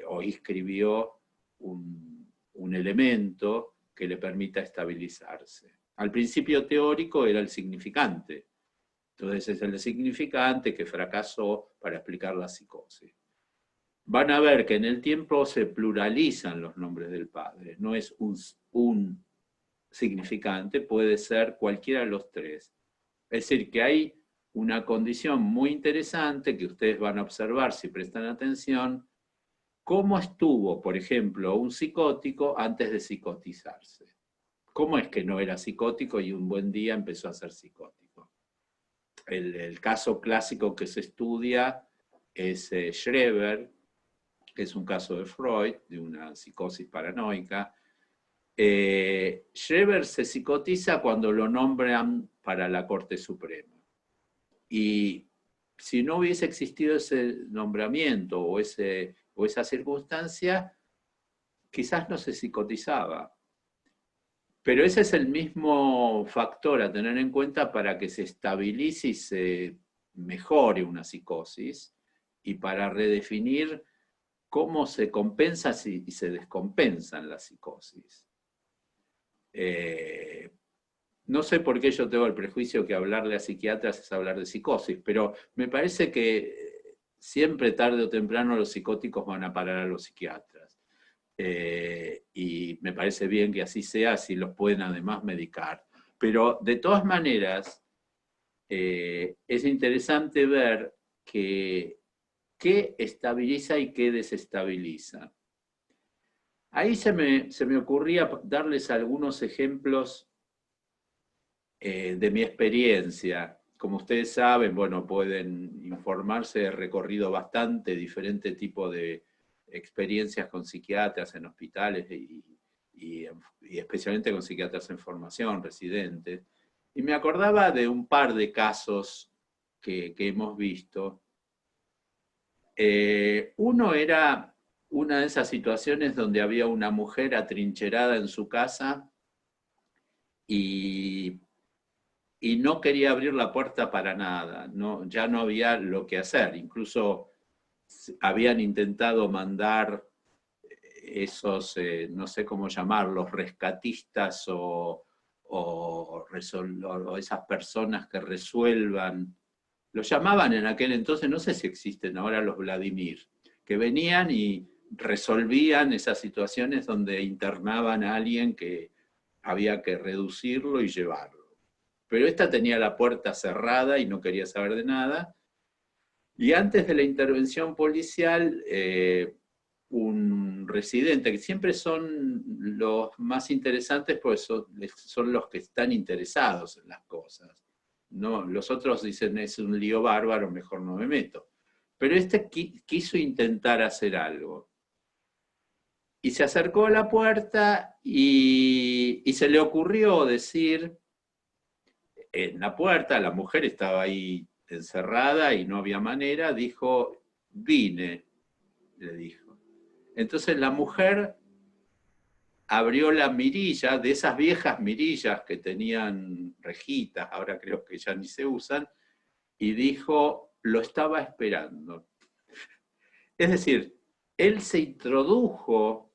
o inscribió un elemento que le permita estabilizarse. Al principio teórico era el significante. Entonces es el significante que fracasó para explicar la psicosis. Van a ver que en el tiempo se pluralizan los nombres del Padre. No es un significante, puede ser cualquiera de los 3. Es decir, que hay una condición muy interesante que ustedes van a observar si prestan atención, cómo estuvo, por ejemplo, un psicótico antes de psicotizarse. ¿Cómo es que no era psicótico y un buen día empezó a ser psicótico? El caso clásico que se estudia es Schreber, que es un caso de Freud, de una psicosis paranoica. Schreber se psicotiza cuando lo nombran para la Corte Suprema. Y si no hubiese existido ese nombramiento o esa circunstancia, quizás no se psicotizaba. Pero ese es el mismo factor a tener en cuenta para que se estabilice y se mejore una psicosis, y para redefinir cómo se compensa y se descompensa en la psicosis. No sé por qué yo tengo el prejuicio que hablarle a psiquiatras es hablar de psicosis, pero me parece que siempre, tarde o temprano, los psicóticos van a parar a los psiquiatras. Y me parece bien que así sea, si los pueden además medicar. Pero de todas maneras, es interesante ver qué estabiliza y qué desestabiliza. Ahí se me ocurría darles algunos ejemplos de mi experiencia. Como ustedes saben, bueno, pueden informarse, he recorrido bastante diferentes tipos de experiencias con psiquiatras en hospitales y especialmente con psiquiatras en formación, residentes. Y me acordaba de un par de casos que hemos visto. Uno era una de esas situaciones donde había una mujer atrincherada en su casa y no quería abrir la puerta para nada, ya no había lo que hacer. Incluso habían intentado mandar esos, no sé cómo llamarlos, rescatistas o esas personas que resuelvan. Los llamaban en aquel entonces, no sé si existen ahora, los Vladimir, que venían y resolvían esas situaciones donde internaban a alguien que había que reducirlo y llevarlo. Pero esta tenía la puerta cerrada y no quería saber de nada. Y antes de la intervención policial, un residente, que siempre son los más interesantes porque son los que están interesados en las cosas. No, los otros dicen, es un lío bárbaro, mejor no me meto. Pero este quiso intentar hacer algo. Y se acercó a la puerta y se le ocurrió decir, en la puerta, la mujer estaba ahí encerrada y no había manera, dijo, vine, le dijo. Entonces la mujer abrió la mirilla, de esas viejas mirillas que tenían rejitas, ahora creo que ya ni se usan, y dijo, lo estaba esperando. Es decir, él se introdujo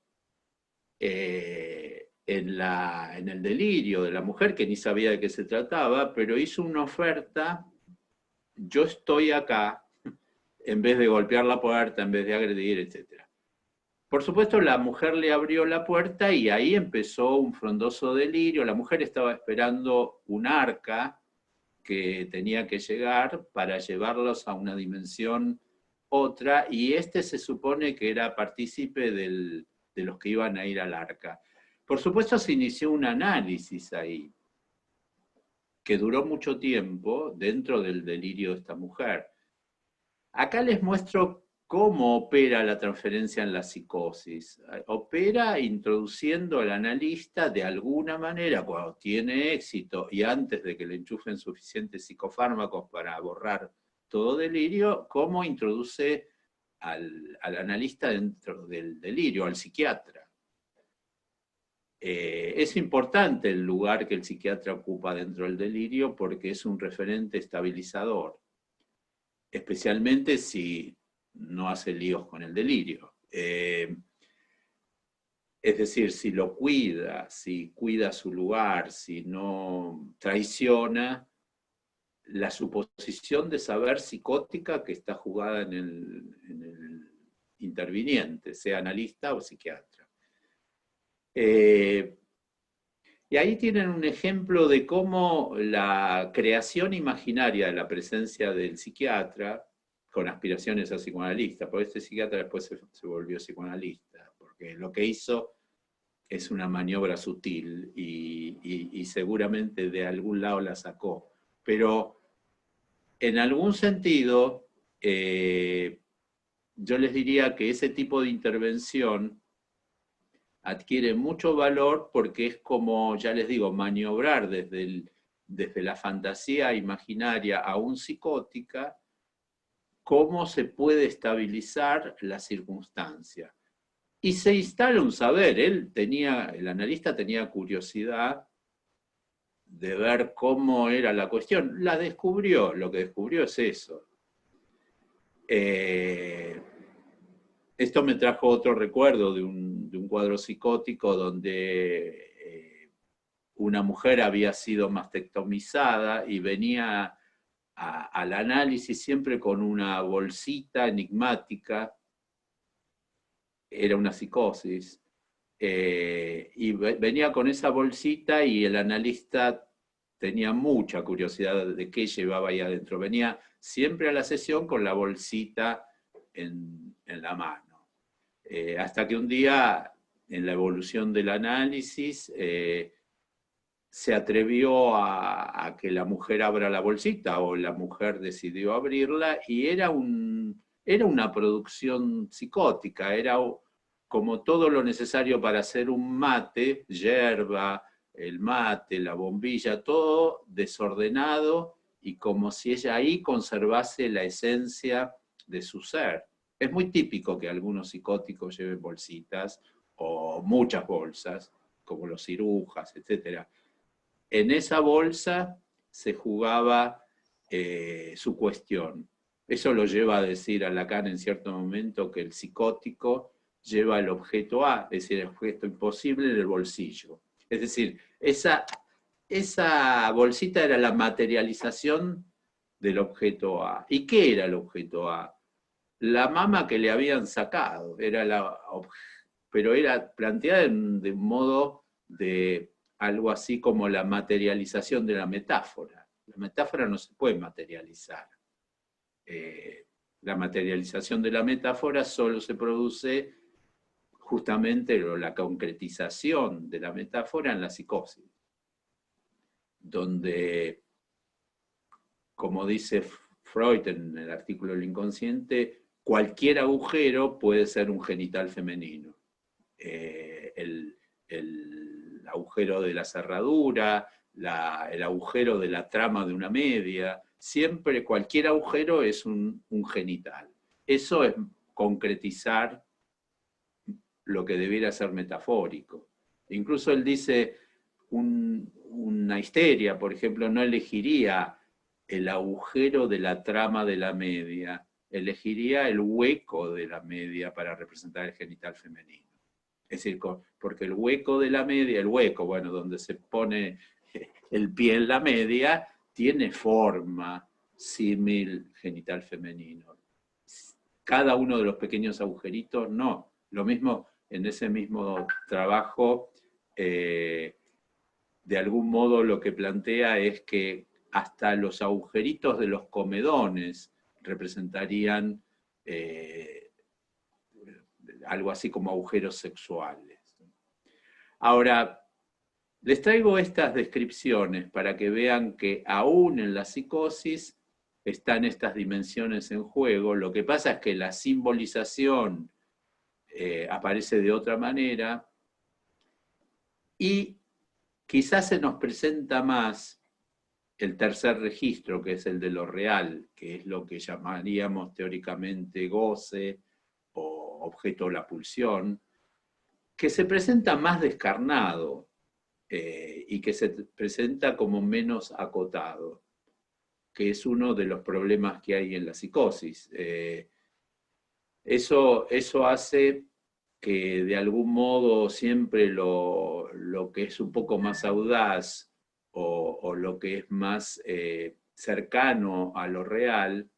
en el delirio de la mujer, que ni sabía de qué se trataba, pero hizo una oferta, yo estoy acá, en vez de golpear la puerta, en vez de agredir, etc. Por supuesto, la mujer le abrió la puerta y ahí empezó un frondoso delirio. La mujer estaba esperando un arca que tenía que llegar para llevarlos a una dimensión otra, y este se supone que era partícipe del de los que iban a ir al arca. Por supuesto se inició un análisis ahí, que duró mucho tiempo dentro del delirio de esta mujer. Acá les muestro cómo opera la transferencia en la psicosis. Opera introduciendo al analista de alguna manera, cuando tiene éxito y antes de que le enchufen suficientes psicofármacos para borrar todo delirio, cómo introduce al analista dentro del delirio, al psiquiatra. Es importante el lugar que el psiquiatra ocupa dentro del delirio porque es un referente estabilizador, especialmente si no hace líos con el delirio. Es decir, si lo cuida, si cuida su lugar, si no traiciona la suposición de saber psicótica que está jugada en el interviniente, sea analista o psiquiatra. Y ahí tienen un ejemplo de cómo la creación imaginaria de la presencia del psiquiatra, con aspiraciones a psicoanalista, porque este psiquiatra después se volvió psicoanalista, porque lo que hizo es una maniobra sutil y seguramente de algún lado la sacó. Pero en algún sentido, yo les diría que ese tipo de intervención adquiere mucho valor porque es como, ya les digo, maniobrar desde la fantasía imaginaria aún psicótica, cómo se puede estabilizar la circunstancia. Y se instala un saber, el analista tenía curiosidad de ver cómo era la cuestión. La descubrió, lo que descubrió es eso. Esto me trajo otro recuerdo de un cuadro psicótico donde una mujer había sido mastectomizada y venía al análisis siempre con una bolsita enigmática, era una psicosis, y venía con esa bolsita y el analista tenía mucha curiosidad de qué llevaba ahí adentro. Venía siempre a la sesión con la bolsita en la mano. Hasta que un día, en la evolución del análisis, se atrevió a que la mujer abra la bolsita, o la mujer decidió abrirla, y era una producción psicótica, era como todo lo necesario para hacer un mate, yerba, el mate, la bombilla, todo desordenado, y como si ella ahí conservase la esencia de su ser. Es muy típico que algunos psicóticos lleven bolsitas, o muchas bolsas, como los cirujas, etc. En esa bolsa se jugaba su cuestión. Eso lo lleva a decir a Lacan en cierto momento que el psicótico lleva el objeto A, es decir, el objeto imposible en el bolsillo. Es decir, esa bolsita era la materialización del objeto A. ¿Y qué era el objeto A? La mama que le habían sacado, pero era planteada de un modo de algo así como la materialización de la metáfora. La metáfora no se puede materializar. La materialización de la metáfora solo se produce justamente la concretización de la metáfora en la psicosis, donde, como dice Freud en el artículo del inconsciente, cualquier agujero puede ser un genital femenino. El agujero de la cerradura, el agujero de la trama de una media, siempre cualquier agujero es un genital. Eso es concretizar lo que debiera ser metafórico. Incluso él dice, una histeria, por ejemplo, no elegiría el agujero de la trama de la media, elegiría el hueco de la media para representar el genital femenino. Es decir, porque el hueco de la media, el hueco, bueno, donde se pone el pie en la media, tiene forma símil genital femenino. Cada uno de los pequeños agujeritos, no. Lo mismo en ese mismo trabajo, de algún modo lo que plantea es que hasta los agujeritos de los comedones representarían algo así como agujeros sexuales. Ahora, les traigo estas descripciones para que vean que aún en la psicosis están estas dimensiones en juego. Lo que pasa es que la simbolización aparece de otra manera y quizás se nos presenta más el tercer registro, que es el de lo real, que es lo que llamaríamos teóricamente goce o objeto de la pulsión, que se presenta más descarnado y que se presenta como menos acotado, que es uno de los problemas que hay en la psicosis. Eso hace que de algún modo siempre lo que es un poco más audaz o lo que es más cercano a lo real,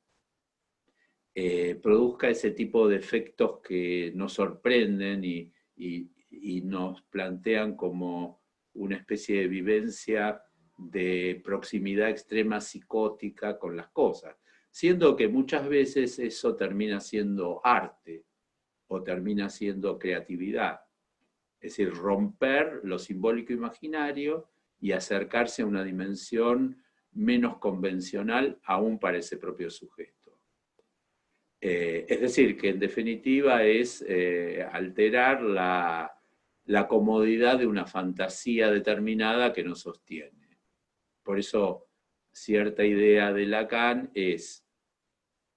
produzca ese tipo de efectos que nos sorprenden y nos plantean como una especie de vivencia de proximidad extrema psicótica con las cosas, siendo que muchas veces eso termina siendo arte o termina siendo creatividad. Es decir, romper lo simbólico imaginario y acercarse a una dimensión menos convencional aún para ese propio sujeto. Es decir, que en definitiva es alterar la comodidad de una fantasía determinada que nos sostiene. Por eso, cierta idea de Lacan es,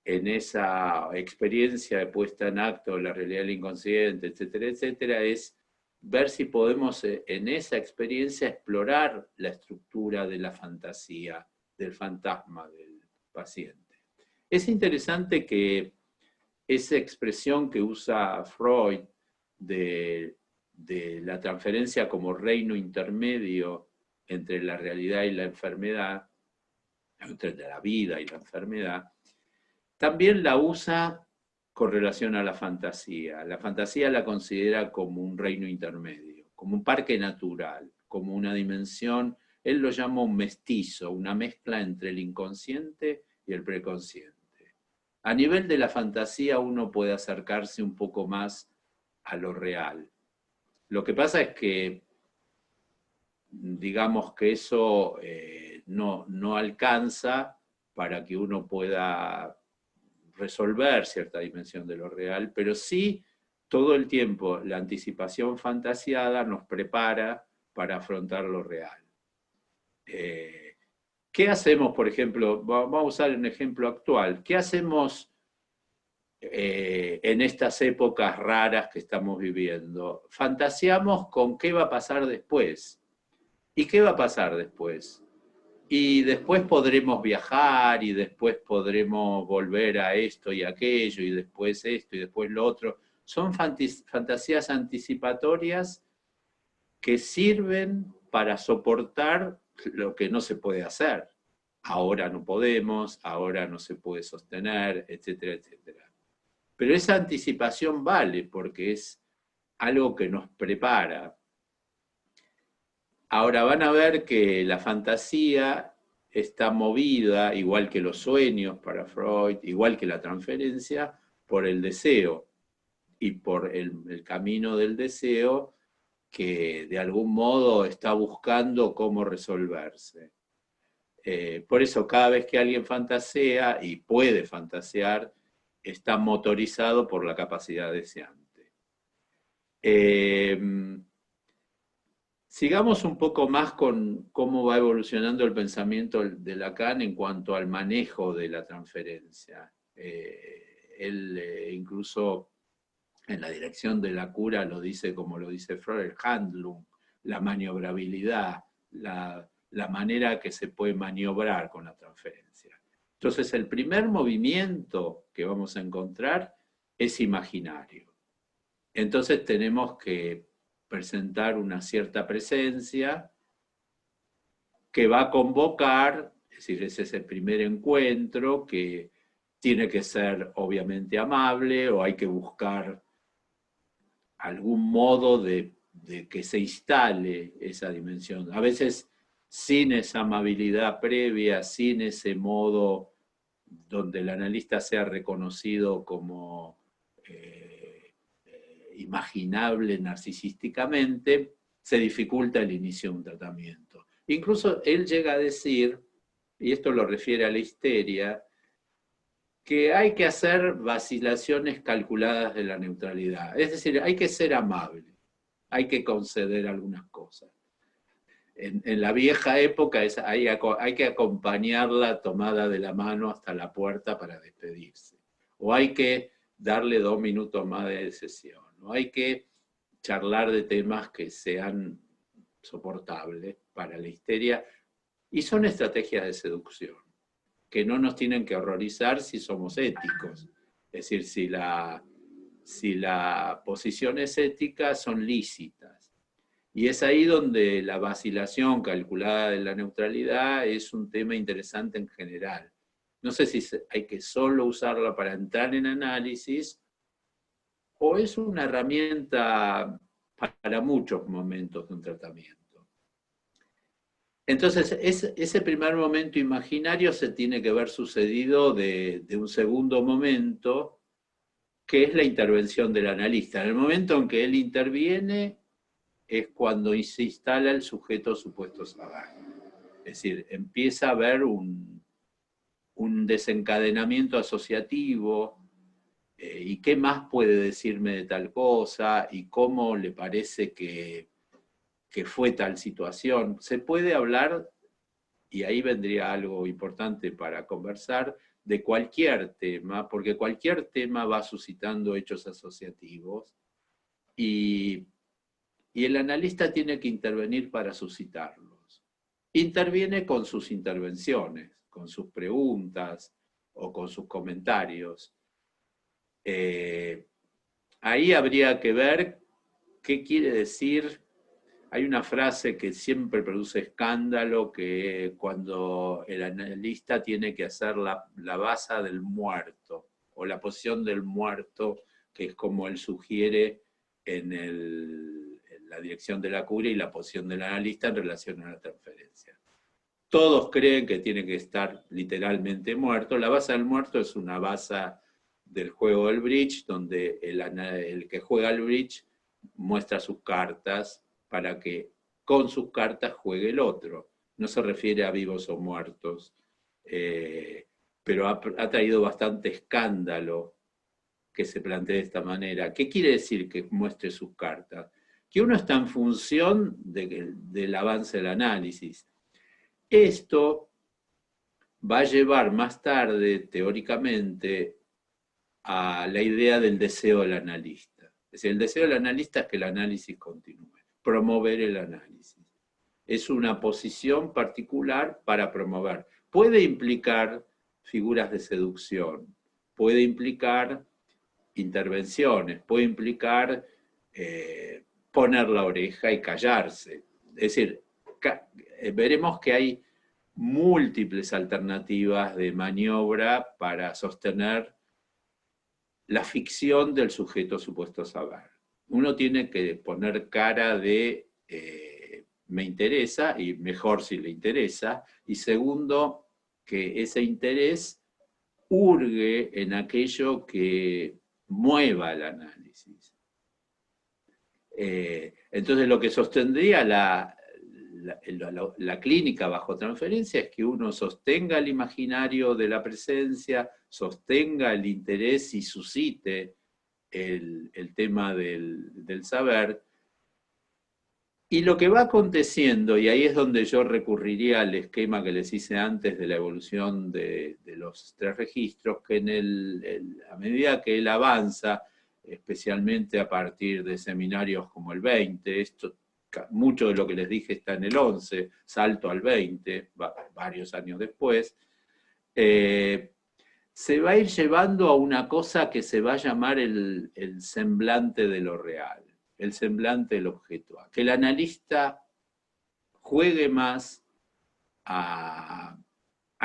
en esa experiencia de puesta en acto de la realidad del inconsciente, etcétera, etcétera, es ver si podemos en esa experiencia explorar la estructura de la fantasía, del fantasma del paciente. Es interesante que esa expresión que usa Freud de la transferencia como reino intermedio entre la realidad y la enfermedad, entre la vida y la enfermedad, también la usa con relación a la fantasía. La fantasía la considera como un reino intermedio, como un parque natural, como una dimensión, él lo llama un mestizo, una mezcla entre el inconsciente y el preconsciente. A nivel de la fantasía uno puede acercarse un poco más a lo real. Lo que pasa es que, digamos que eso no alcanza para que uno pueda resolver cierta dimensión de lo real, pero sí todo el tiempo la anticipación fantasiada nos prepara para afrontar lo real. ¿Qué hacemos, por ejemplo? Vamos a usar un ejemplo actual. ¿Qué hacemos en estas épocas raras que estamos viviendo? Fantaseamos con qué va a pasar después. ¿Y qué va a pasar después? Y después podremos viajar, y después podremos volver a esto y aquello, y después esto y después lo otro. Son fantasías anticipatorias que sirven para soportar lo que no se puede hacer. Ahora no podemos, ahora no se puede sostener, etcétera, etcétera. Pero esa anticipación vale porque es algo que nos prepara. Ahora van a ver que la fantasía está movida, igual que los sueños para Freud, igual que la transferencia, por el deseo y por el camino del deseo que de algún modo está buscando cómo resolverse. Por eso cada vez que alguien fantasea, y puede fantasear, está motorizado por la capacidad deseante. Sigamos un poco más con cómo va evolucionando el pensamiento de Lacan en cuanto al manejo de la transferencia. Él incluso en la dirección de la cura lo dice como lo dice Freud, el Handlung, la maniobrabilidad, la manera que se puede maniobrar con la transferencia. Entonces el primer movimiento que vamos a encontrar es imaginario. Entonces tenemos que presentar una cierta presencia que va a convocar, es decir, ese es el primer encuentro que tiene que ser obviamente amable o hay que buscar algún modo de que se instale esa dimensión. A veces sin esa amabilidad previa, sin ese modo donde el analista sea reconocido como imaginable narcisísticamente, se dificulta el inicio de un tratamiento. Incluso él llega a decir, y esto lo refiere a la histeria, que hay que hacer vacilaciones calculadas de la neutralidad. Es decir, hay que ser amable, hay que conceder algunas cosas. En la vieja época hay que acompañarla tomada de la mano hasta la puerta para despedirse. O hay que darle 2 minutos más de sesión. O hay que charlar de temas que sean soportables para la histeria. Y son estrategias de seducción, que no nos tienen que horrorizar si somos éticos. Es decir, si la posición es ética, son lícitas. Y es ahí donde la vacilación calculada de la neutralidad es un tema interesante en general. No sé si hay que solo usarla para entrar en análisis o es una herramienta para muchos momentos de un tratamiento. Entonces, ese primer momento imaginario se tiene que ver sucedido de un segundo momento, que es la intervención del analista. En el momento en que él interviene, es cuando se instala el sujeto supuesto saber. Es decir, empieza a haber un desencadenamiento asociativo, y qué más puede decirme de tal cosa, y cómo le parece que fue tal situación. Se puede hablar, y ahí vendría algo importante para conversar, de cualquier tema, porque cualquier tema va suscitando hechos asociativos, y el analista tiene que intervenir para suscitarlos. Interviene con sus intervenciones, con sus preguntas o con sus comentarios. Ahí habría que ver qué quiere decir. Hay una frase que siempre produce escándalo, que cuando el analista tiene que hacer la baza del muerto, o la posición del muerto, que es como él sugiere en la dirección de la cura, y la posición del analista en relación a la transferencia. Todos creen que tiene que estar literalmente muerto. La baza del muerto es una baza del juego del bridge, donde el que juega al bridge muestra sus cartas para que con sus cartas juegue el otro. No se refiere a vivos o muertos, pero ha traído bastante escándalo que se plantee de esta manera. ¿Qué quiere decir que muestre sus cartas? Que uno está en función del avance del análisis. Esto va a llevar más tarde, teóricamente, a la idea del deseo del analista. Es decir, el deseo del analista es que el análisis continúe, promover el análisis. Es una posición particular para promover. Puede implicar figuras de seducción, puede implicar intervenciones, puede implicar poner la oreja y callarse. Es decir, veremos que hay múltiples alternativas de maniobra para sostener la ficción del sujeto supuesto saber. Uno tiene que poner cara de me interesa, y mejor si le interesa, y segundo, que ese interés hurgue en aquello que mueva el análisis. Entonces lo que sostendría la clínica bajo transferencia es que uno sostenga el imaginario de la presencia, sostenga el interés y suscite el tema del saber. Y lo que va aconteciendo, y ahí es donde yo recurriría al esquema que les hice antes de la evolución de los 3 registros, que a medida que él avanza, especialmente a partir de seminarios como el 20, mucho de lo que les dije está en el 11, salto al 20, varios años después, se va a ir llevando a una cosa que se va a llamar el semblante de lo real, el semblante del objeto A. Que el analista juegue más a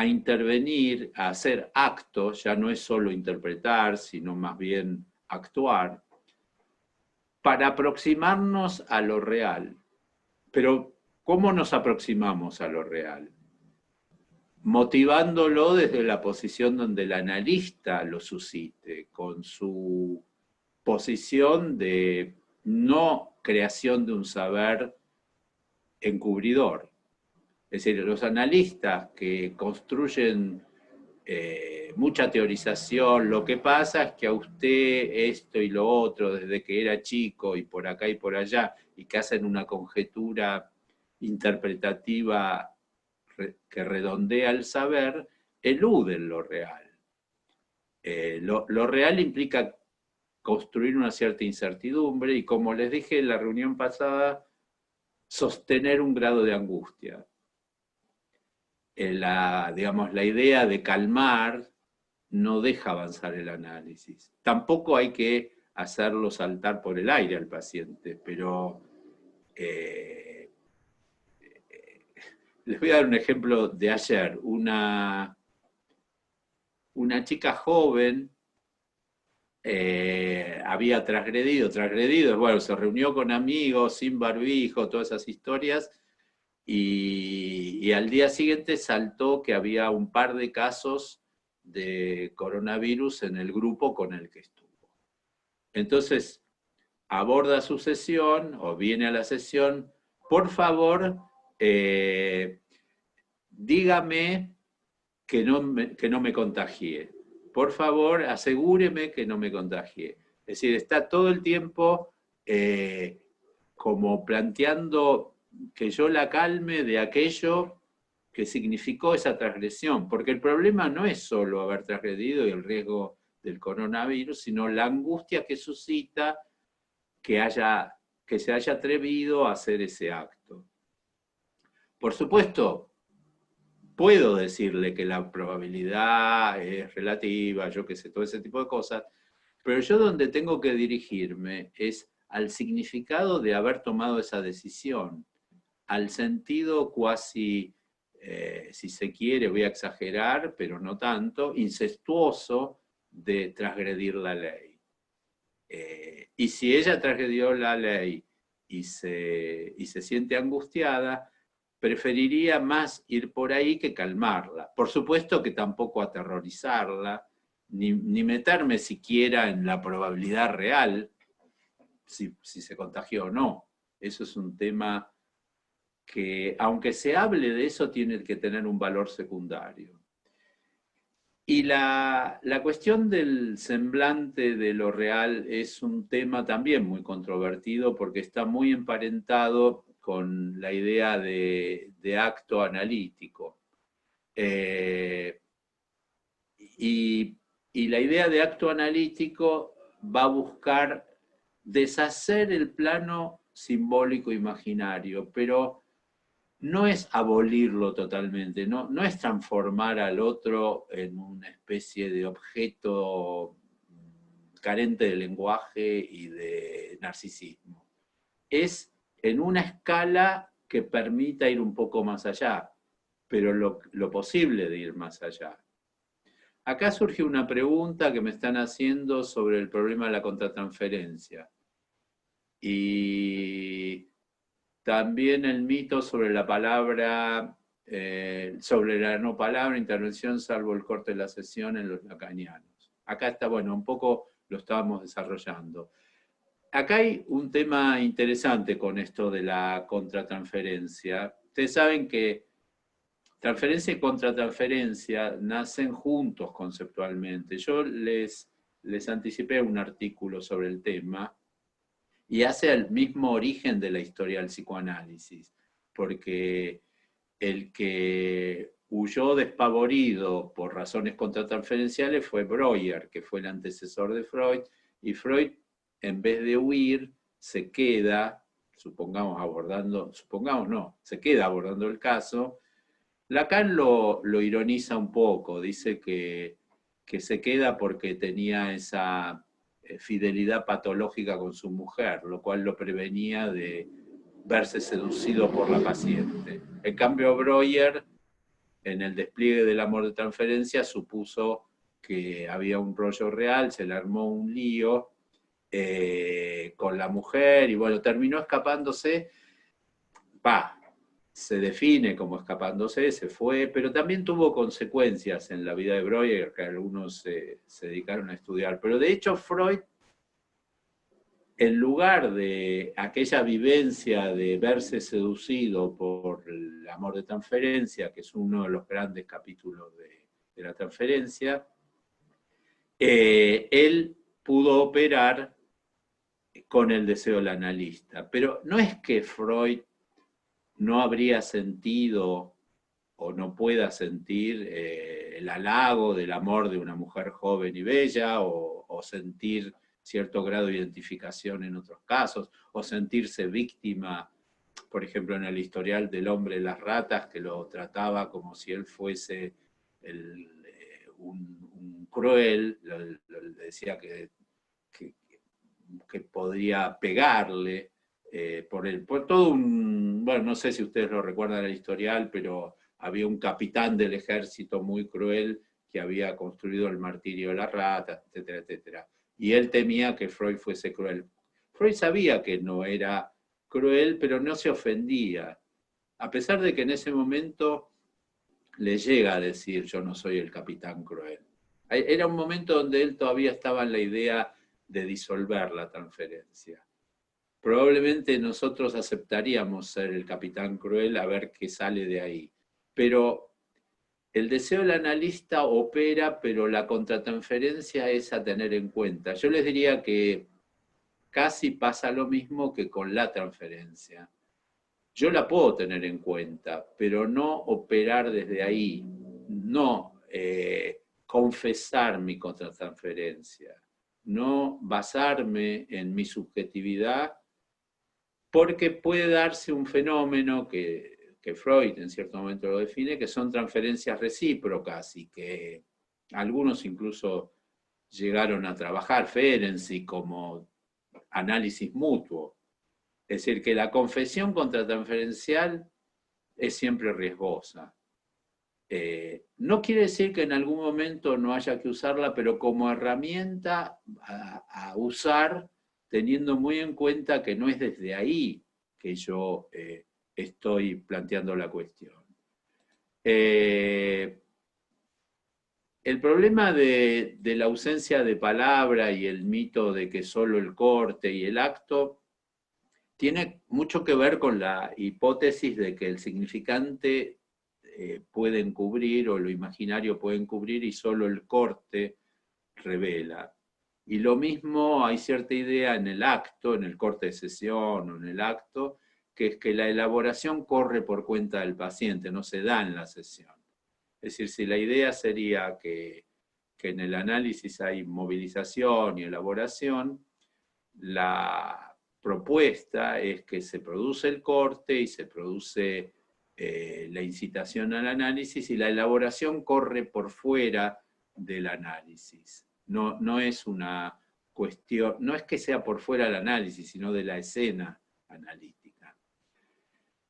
intervenir, a hacer actos, ya no es solo interpretar, sino más bien actuar, para aproximarnos a lo real. Pero, ¿cómo nos aproximamos a lo real? Motivándolo desde la posición donde el analista lo suscite, con su posición de no creación de un saber encubridor. Es decir, los analistas que construyen mucha teorización, lo que pasa es que a usted esto y lo otro desde que era chico y por acá y por allá, y que hacen una conjetura interpretativa que redondea el saber, eluden lo real. Lo real implica construir una cierta incertidumbre y, como les dije en la reunión pasada, sostener un grado de angustia. Digamos, la idea de calmar no deja avanzar el análisis. Tampoco hay que hacerlo saltar por el aire al paciente, pero les voy a dar un ejemplo de ayer. Una chica joven había transgredido, bueno, se reunió con amigos, sin barbijo, todas esas historias, y al día siguiente saltó que había un par de casos de coronavirus en el grupo con el que estuvo. Entonces, aborda su sesión, o viene a la sesión, por favor, dígame que no me contagié. Por favor, asegúreme que no me contagié. Es decir, está todo el tiempo como planteando que yo la calme de aquello que significó esa transgresión, porque el problema no es solo haber transgredido y el riesgo del coronavirus, sino la angustia que suscita que se haya atrevido a hacer ese acto. Por supuesto, puedo decirle que la probabilidad es relativa, yo qué sé, todo ese tipo de cosas, pero yo donde tengo que dirigirme es al significado de haber tomado esa decisión, al sentido cuasi, si se quiere, voy a exagerar, pero no tanto, incestuoso de transgredir la ley. Y si ella transgredió la ley y se siente angustiada, preferiría más ir por ahí que calmarla. Por supuesto que tampoco aterrorizarla, ni meterme siquiera en la probabilidad real, si se contagió o no. Eso es un tema que, aunque se hable de eso, tiene que tener un valor secundario. Y la cuestión del semblante de lo real es un tema también muy controvertido porque está muy emparentado con la idea de acto analítico. Y la idea de acto analítico va a buscar deshacer el plano simbólico imaginario, pero no es abolirlo totalmente, no es transformar al otro en una especie de objeto carente de lenguaje y de narcisismo. Es en una escala que permita ir un poco más allá, pero lo posible de ir más allá. Acá surge una pregunta que me están haciendo sobre el problema de la contratransferencia. Y también el mito sobre la palabra, sobre la no palabra, intervención salvo el corte de la sesión en los lacanianos. Acá está, bueno, un poco lo estábamos desarrollando. Acá hay un tema interesante con esto de la contratransferencia. Ustedes saben que transferencia y contratransferencia nacen juntos conceptualmente. Yo les anticipé un artículo sobre el tema, y hace el mismo origen de la historia del psicoanálisis, porque el que huyó despavorido por razones contratransferenciales fue Breuer, que fue el antecesor de Freud, y Freud, en vez de huir, se queda, se queda abordando el caso. Lacan lo ironiza un poco, dice que se queda porque tenía esa fidelidad patológica con su mujer, lo cual lo prevenía de verse seducido por la paciente. En cambio, Breuer, en el despliegue del amor de transferencia, supuso que había un rollo real, se le armó un lío con la mujer, y bueno, terminó escapándose, se define como escapándose, se fue, pero también tuvo consecuencias en la vida de Breuer, que algunos se dedicaron a estudiar. Pero de hecho Freud en lugar de aquella vivencia de verse seducido por el amor de transferencia, que es uno de los grandes capítulos de la transferencia, él pudo operar con el deseo del analista. Pero no es que Freud no habría sentido o no pueda sentir el halago del amor de una mujer joven y bella, o sentir cierto grado de identificación en otros casos, o sentirse víctima, por ejemplo, en el historial del hombre de las ratas, que lo trataba como si él fuese un cruel, le decía que podría pegarle, por todo un, bueno, no sé si ustedes lo recuerdan el historial, pero había un capitán del ejército muy cruel que había construido el martirio de las ratas, etcétera, etcétera. Y él temía que Freud fuese cruel. Freud sabía que no era cruel, pero no se ofendía, a pesar de que en ese momento le llega a decir: yo no soy el capitán cruel. Era un momento donde él todavía estaba en la idea de disolver la transferencia. Probablemente nosotros aceptaríamos ser el capitán cruel a ver qué sale de ahí. Pero el deseo del analista opera, pero la contratransferencia es a tener en cuenta. Yo les diría que casi pasa lo mismo que con la transferencia. Yo la puedo tener en cuenta, pero no operar desde ahí, no confesar mi contratransferencia, no basarme en mi subjetividad, porque puede darse un fenómeno que Freud en cierto momento lo define, que son transferencias recíprocas, y que algunos incluso llegaron a trabajar, Ferenczi, como análisis mutuo. Es decir, que la confesión contratransferencial es siempre riesgosa. No quiere decir que en algún momento no haya que usarla, pero como herramienta a usar, teniendo muy en cuenta que no es desde ahí que yo estoy planteando la cuestión. El problema de la ausencia de palabra y el mito de que solo el corte y el acto tiene mucho que ver con la hipótesis de que el significante puede encubrir, o lo imaginario puede encubrir, y solo el corte revela. Y lo mismo, hay cierta idea en el acto, en el corte de sesión o en el acto, que es que la elaboración corre por cuenta del paciente, no se da en la sesión. Es decir, si la idea sería que en el análisis hay movilización y elaboración, la propuesta es que se produce el corte y se produce la incitación al análisis, y la elaboración corre por fuera del análisis. No es una cuestión, no es que sea por fuera del análisis, sino de la escena analítica.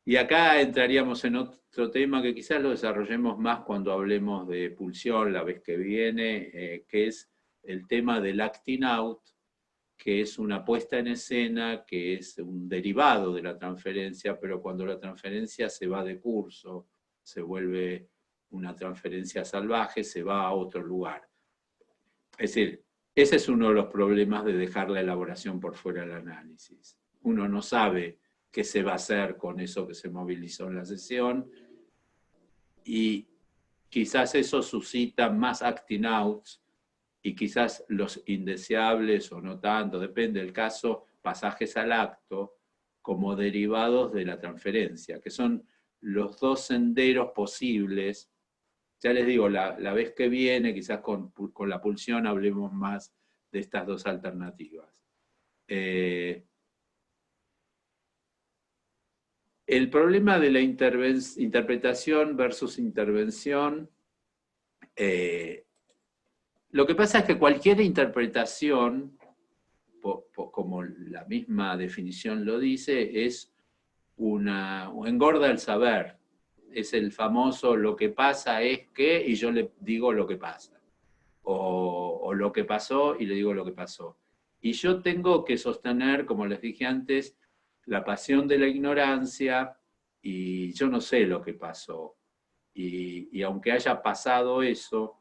Y acá entraríamos en otro tema que quizás lo desarrollemos más cuando hablemos de pulsión la vez que viene, que es el tema del acting out, que es una puesta en escena, que es un derivado de la transferencia, pero cuando la transferencia se va de curso, se vuelve una transferencia salvaje, se va a otro lugar. Es decir, ese es uno de los problemas de dejar la elaboración por fuera del análisis. Uno no sabe qué se va a hacer con eso que se movilizó en la sesión, y quizás eso suscita más acting outs, y quizás los indeseables, o no tanto, depende del caso, pasajes al acto, como derivados de la transferencia, que son los dos senderos posibles. Ya les digo, la vez que viene, quizás con la pulsión hablemos más de estas dos alternativas. El problema de la interpretación versus intervención, lo que pasa es que cualquier interpretación, como la misma definición lo dice, es engorda el saber. Es el famoso lo que pasa es que, y yo le digo lo que pasa. O lo que pasó y le digo lo que pasó. Y yo tengo que sostener, como les dije antes, la pasión de la ignorancia, y yo no sé lo que pasó. Y aunque haya pasado eso,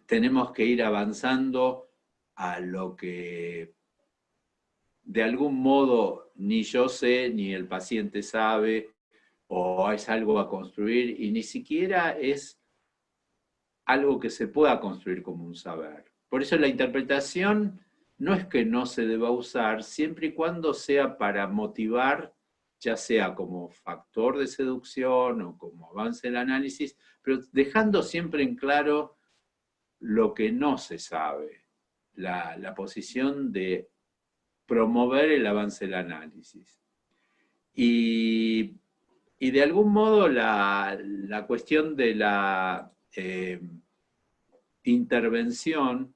tenemos que ir avanzando a lo que de algún modo ni yo sé, ni el paciente sabe, o es algo a construir, y ni siquiera es algo que se pueda construir como un saber. Por eso la interpretación no es que no se deba usar, siempre y cuando sea para motivar, ya sea como factor de seducción o como avance del análisis, pero dejando siempre en claro lo que no se sabe, la posición de promover el avance del análisis. Y, y de algún modo la cuestión de la intervención,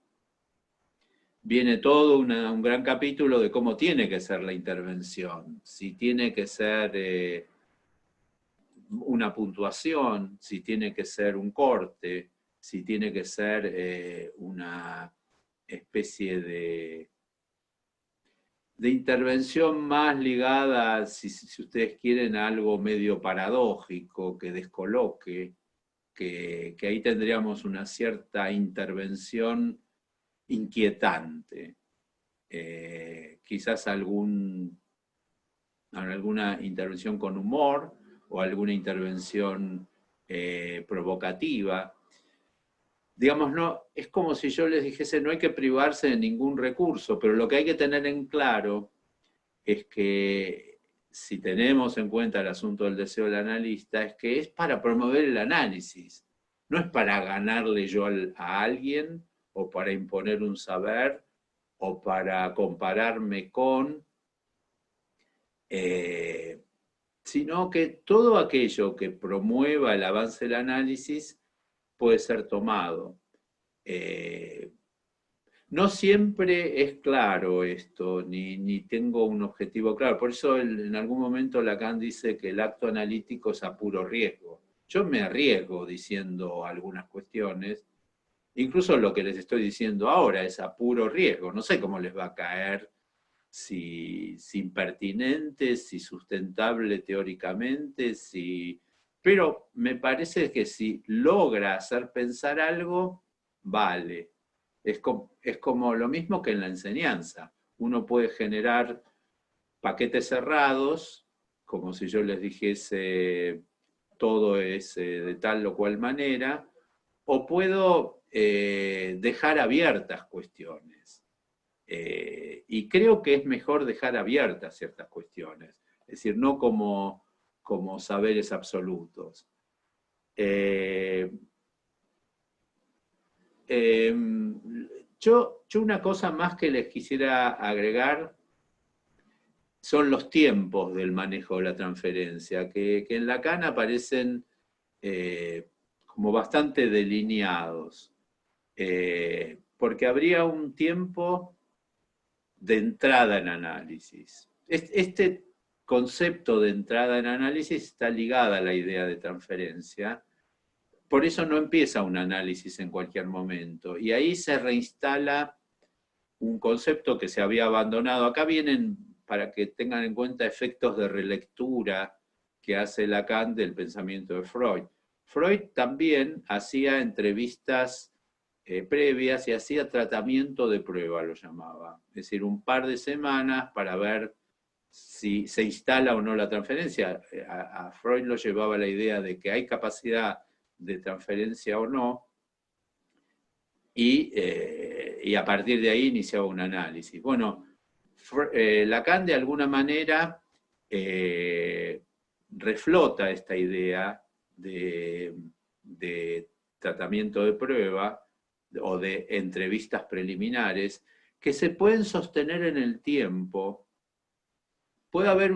viene todo un gran capítulo de cómo tiene que ser la intervención, si tiene que ser una puntuación, si tiene que ser un corte, si tiene que ser una especie de intervención más ligada, si ustedes quieren, a algo medio paradójico, que descoloque, que ahí tendríamos una cierta intervención inquietante. Quizás alguna intervención con humor o alguna intervención provocativa. Digamos, no, es como si yo les dijese, no hay que privarse de ningún recurso, pero lo que hay que tener en claro es que si tenemos en cuenta el asunto del deseo del analista, es que es para promover el análisis, no es para ganarle yo a alguien o para imponer un saber o para compararme con, sino que todo aquello que promueva el avance del análisis puede ser tomado. No siempre es claro esto, ni tengo un objetivo claro. Por eso en algún momento Lacan dice que el acto analítico es a puro riesgo. Yo me arriesgo diciendo algunas cuestiones, incluso lo que les estoy diciendo ahora es a puro riesgo. No sé cómo les va a caer, si impertinente, si sustentable teóricamente, pero me parece que si logra hacer pensar algo, vale. Es como lo mismo que en la enseñanza. Uno puede generar paquetes cerrados, como si yo les dijese todo es de tal o cual manera, o puedo dejar abiertas cuestiones. Y creo que es mejor dejar abiertas ciertas cuestiones, es decir, no como saberes absolutos. Yo una cosa más que les quisiera agregar son los tiempos del manejo de la transferencia, que en Lacan aparecen como bastante delineados, porque habría un tiempo de entrada en análisis. Este concepto de entrada en análisis está ligada a la idea de transferencia. Por eso no empieza un análisis en cualquier momento. Y ahí se reinstala un concepto que se había abandonado. Acá vienen, para que tengan en cuenta, efectos de relectura que hace Lacan del pensamiento de Freud. Freud también hacía entrevistas previas y hacía tratamiento de prueba, lo llamaba. Es decir, un par de semanas para ver si se instala o no la transferencia. A Freud lo llevaba la idea de que hay capacidad de transferencia o no, y a partir de ahí iniciaba un análisis. Bueno, Lacan de alguna manera reflota esta idea de tratamiento de prueba o de entrevistas preliminares que se pueden sostener en el tiempo. Puede haber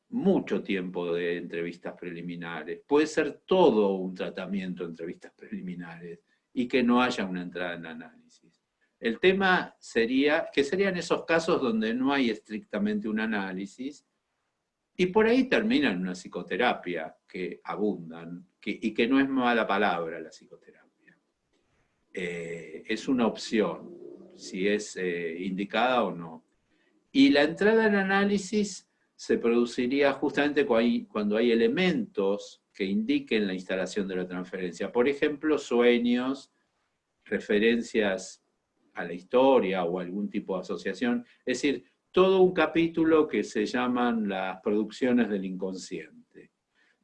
mucho tiempo de entrevistas preliminares, puede ser todo un tratamiento de entrevistas preliminares y que no haya una entrada en análisis. El tema sería que serían esos casos donde no hay estrictamente un análisis y por ahí termina en una psicoterapia que abundan y que no es mala palabra la psicoterapia. Es una opción, si es indicada o no. Y la entrada en análisis se produciría justamente cuando hay elementos que indiquen la instalación de la transferencia. Por ejemplo, sueños, referencias a la historia o algún tipo de asociación. Es decir, todo un capítulo que se llaman las producciones del inconsciente.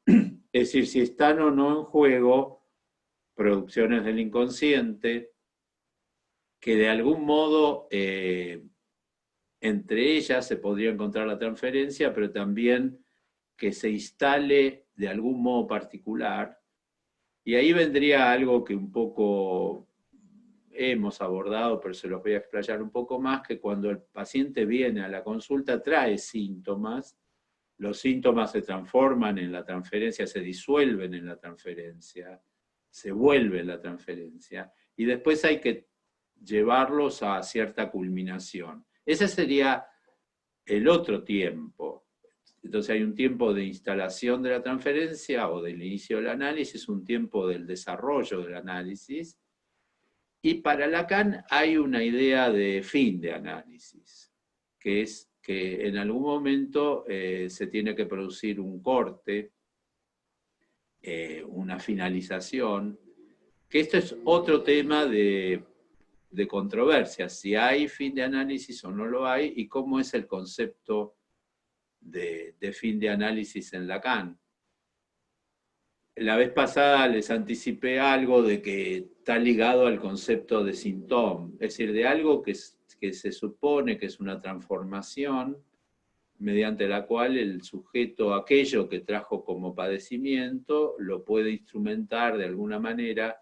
Es decir, si están o no en juego producciones del inconsciente, que de algún modo entre ellas se podría encontrar la transferencia, pero también que se instale de algún modo particular. Y ahí vendría algo que un poco hemos abordado, pero se los voy a explayar un poco más, que cuando el paciente viene a la consulta trae síntomas, los síntomas se transforman en la transferencia, se disuelven en la transferencia, se vuelve la transferencia, y después hay que llevarlos a cierta culminación. Ese sería el otro tiempo. Entonces hay un tiempo de instalación de la transferencia o del inicio del análisis, un tiempo del desarrollo del análisis, y para Lacan hay una idea de fin de análisis, que es que en algún momento se tiene que producir un corte, una finalización, que esto es otro tema de controversia, si hay fin de análisis o no lo hay, y cómo es el concepto de fin de análisis en Lacan. La vez pasada les anticipé algo de que está ligado al concepto de síntoma, es decir, de algo que se supone que es una transformación mediante la cual el sujeto, aquello que trajo como padecimiento, lo puede instrumentar de alguna manera,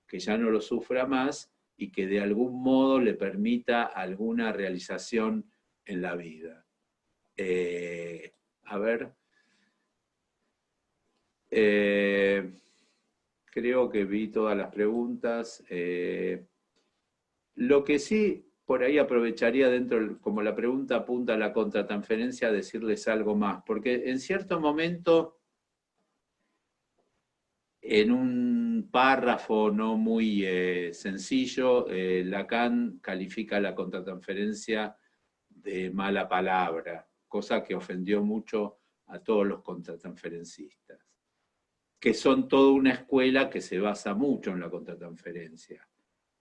que ya no lo sufra más y que de algún modo le permita alguna realización en la vida. A ver, creo que vi todas las preguntas. Lo que sí, por ahí aprovecharía dentro, como la pregunta apunta a la contratransferencia, decirles algo más, porque en cierto momento, en un párrafo no muy sencillo, Lacan califica la contratransferencia de mala palabra, cosa que ofendió mucho a todos los contratransferencistas, que son toda una escuela que se basa mucho en la contratransferencia.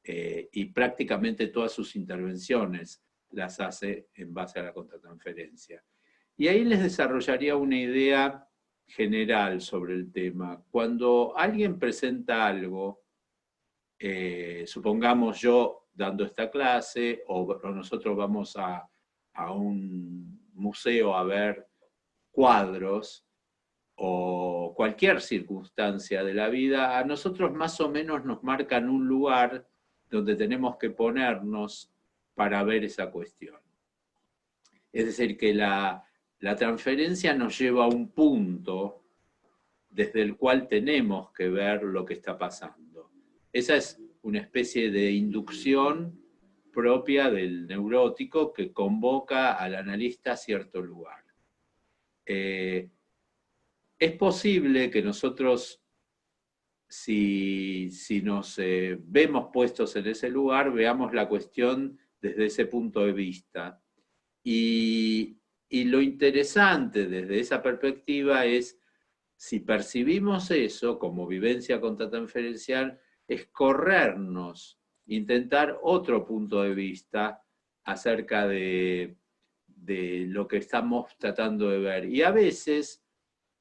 Y prácticamente todas sus intervenciones las hace en base a la contratransferencia. Y ahí les desarrollaría una idea general sobre el tema. Cuando alguien presenta algo, supongamos yo dando esta clase, o nosotros vamos a un museo a ver cuadros, o cualquier circunstancia de la vida, a nosotros más o menos nos marcan un lugar donde tenemos que ponernos para ver esa cuestión. Es decir, que la transferencia nos lleva a un punto desde el cual tenemos que ver lo que está pasando. Esa es una especie de inducción propia del neurótico que convoca al analista a cierto lugar. Es posible que nosotros, si nos vemos puestos en ese lugar, veamos la cuestión desde ese punto de vista. Y lo interesante desde esa perspectiva es, si percibimos eso como vivencia contratransferencial, es corrernos, intentar otro punto de vista acerca de lo que estamos tratando de ver. Y a veces,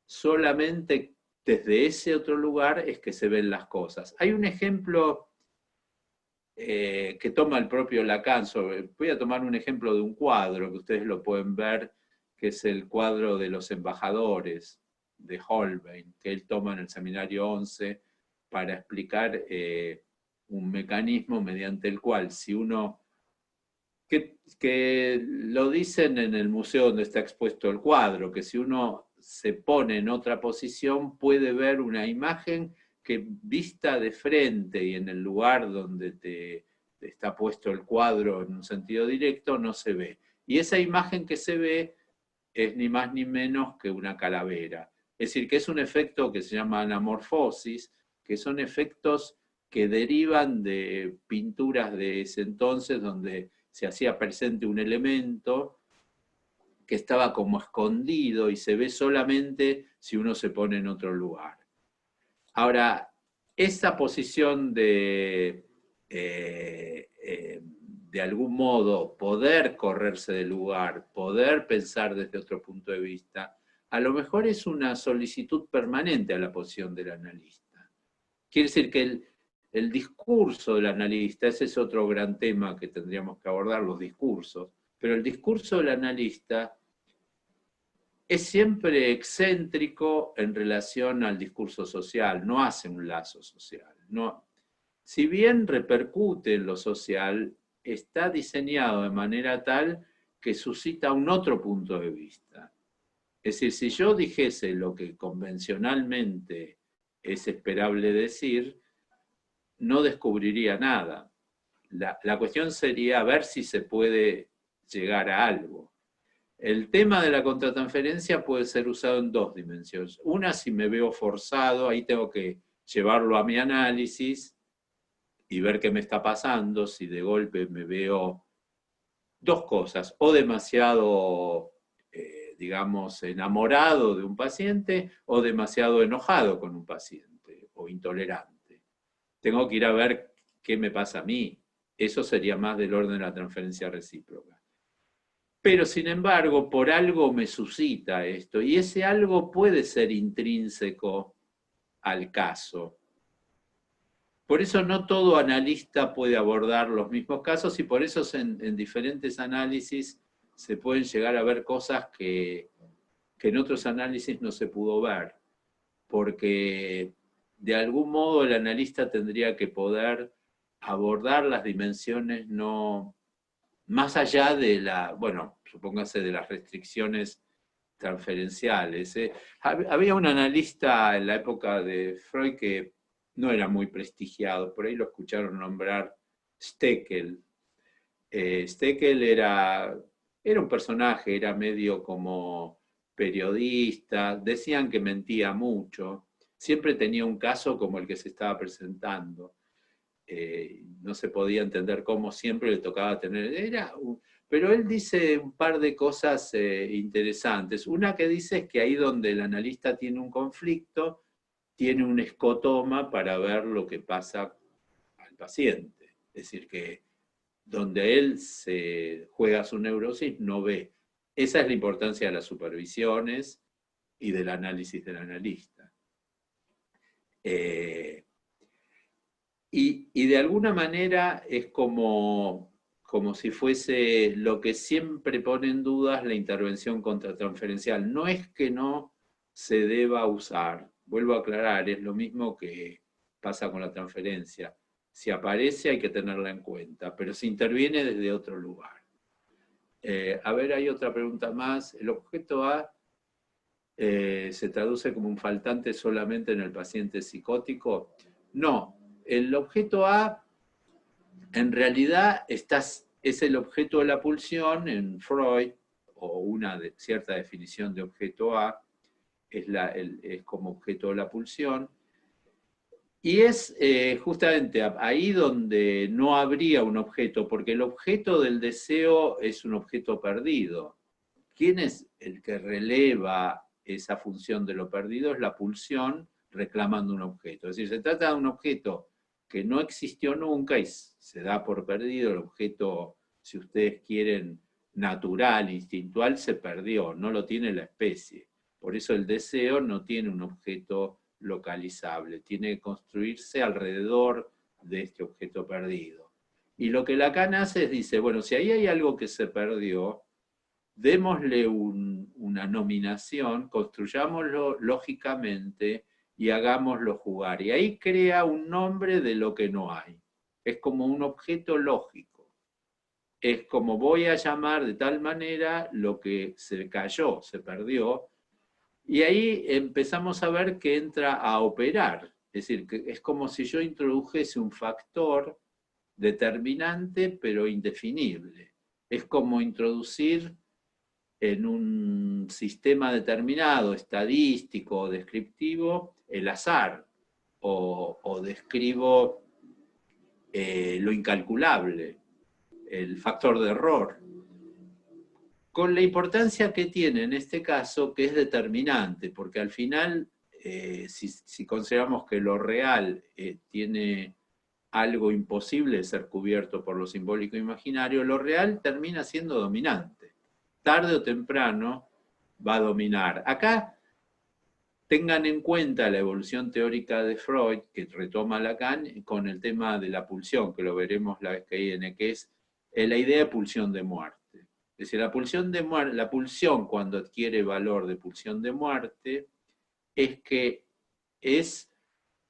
solamente desde ese otro lugar es que se ven las cosas. Hay un ejemplo que toma el propio Lacan. Voy a tomar un ejemplo de un cuadro que ustedes lo pueden ver, que es el cuadro de los embajadores de Holbein, que él toma en el seminario 11 para explicar un mecanismo mediante el cual, si uno, que lo dicen en el museo donde está expuesto el cuadro, que si uno se pone en otra posición puede ver una imagen que vista de frente y en el lugar donde te está puesto el cuadro en un sentido directo no se ve. Y esa imagen que se ve es ni más ni menos que una calavera. Es decir, que es un efecto que se llama anamorfosis, que son efectos que derivan de pinturas de ese entonces donde se hacía presente un elemento que estaba como escondido y se ve solamente si uno se pone en otro lugar. Ahora, esa posición de de algún modo poder correrse del lugar, poder pensar desde otro punto de vista, a lo mejor es una solicitud permanente a la posición del analista. Quiere decir que el discurso del analista, ese es otro gran tema que tendríamos que abordar, los discursos, pero el discurso del analista es siempre excéntrico en relación al discurso social, no hace un lazo social. No, si bien repercute en lo social, está diseñado de manera tal que suscita un otro punto de vista. Es decir, si yo dijese lo que convencionalmente es esperable decir, no descubriría nada. La cuestión sería ver si se puede llegar a algo. El tema de la contratransferencia puede ser usado en dos dimensiones. Una, si me veo forzado, ahí tengo que llevarlo a mi análisis y ver qué me está pasando, si de golpe me veo dos cosas, o demasiado, digamos, enamorado de un paciente, o demasiado enojado con un paciente, o intolerante. Tengo que ir a ver qué me pasa a mí. Eso sería más del orden de la transferencia recíproca. Pero, sin embargo, por algo me suscita esto, y ese algo puede ser intrínseco al caso. Por eso no todo analista puede abordar los mismos casos, y por eso en diferentes análisis se pueden llegar a ver cosas que en otros análisis no se pudo ver, porque de algún modo el analista tendría que poder abordar las dimensiones no más allá de supóngase de las restricciones transferenciales. Había un analista en la época de Freud que no era muy prestigiado, por ahí lo escucharon nombrar Steckel. Steckel era un personaje, era medio como periodista, decían que mentía mucho, siempre tenía un caso como el que se estaba presentando. No se podía entender cómo siempre le tocaba tener, pero él dice un par de cosas interesantes. Una que dice es que ahí donde el analista tiene un conflicto, tiene un escotoma para ver lo que pasa al paciente. Es decir, que donde él se juega su neurosis no ve. Esa es la importancia de las supervisiones y del análisis del analista. Y de alguna manera es como si fuese lo que siempre pone en dudas la intervención contratransferencial. No es que no se deba usar, vuelvo a aclarar, es lo mismo que pasa con la transferencia. Si aparece hay que tenerla en cuenta, pero se interviene desde otro lugar. A ver, hay otra pregunta más. ¿El objeto A se traduce como un faltante solamente en el paciente psicótico? No. El objeto A, en realidad, es el objeto de la pulsión en Freud, o una cierta definición de objeto A, es como objeto de la pulsión, y es justamente ahí donde no habría un objeto, porque el objeto del deseo es un objeto perdido. ¿Quién es el que releva esa función de lo perdido? Es la pulsión reclamando un objeto. Es decir, se trata de un objeto que no existió nunca y se da por perdido. El objeto, si ustedes quieren, natural, instintual, se perdió, no lo tiene la especie. Por eso el deseo no tiene un objeto localizable, tiene que construirse alrededor de este objeto perdido. Y lo que Lacan hace es, dice, bueno, si ahí hay algo que se perdió, démosle una nominación, construyámoslo lógicamente y hagámoslo jugar. Y ahí crea un nombre de lo que no hay. Es como un objeto lógico. Es como voy a llamar de tal manera lo que se cayó, se perdió, y ahí empezamos a ver que entra a operar. Es decir, que es como si yo introdujese un factor determinante pero indefinible. Es como introducir en un sistema determinado, estadístico o descriptivo, el azar, o describo lo incalculable, el factor de error, con la importancia que tiene en este caso, que es determinante, porque al final, si consideramos que lo real tiene algo imposible de ser cubierto por lo simbólico imaginario, lo real termina siendo dominante. Tarde o temprano va a dominar. Acá tengan en cuenta la evolución teórica de Freud, que retoma Lacan, con el tema de la pulsión, que lo veremos la vez que viene, que es la idea de pulsión de muerte. Es decir, la pulsión cuando adquiere valor de pulsión de muerte es que es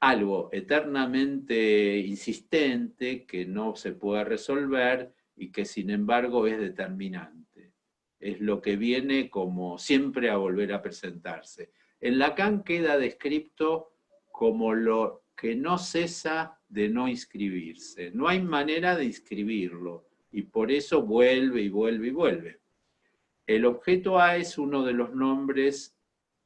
algo eternamente insistente, que no se puede resolver y que sin embargo es determinante. Es lo que viene como siempre a volver a presentarse. En Lacan queda descrito como lo que no cesa de no inscribirse. No hay manera de inscribirlo y por eso vuelve y vuelve y vuelve. El objeto A es uno de los nombres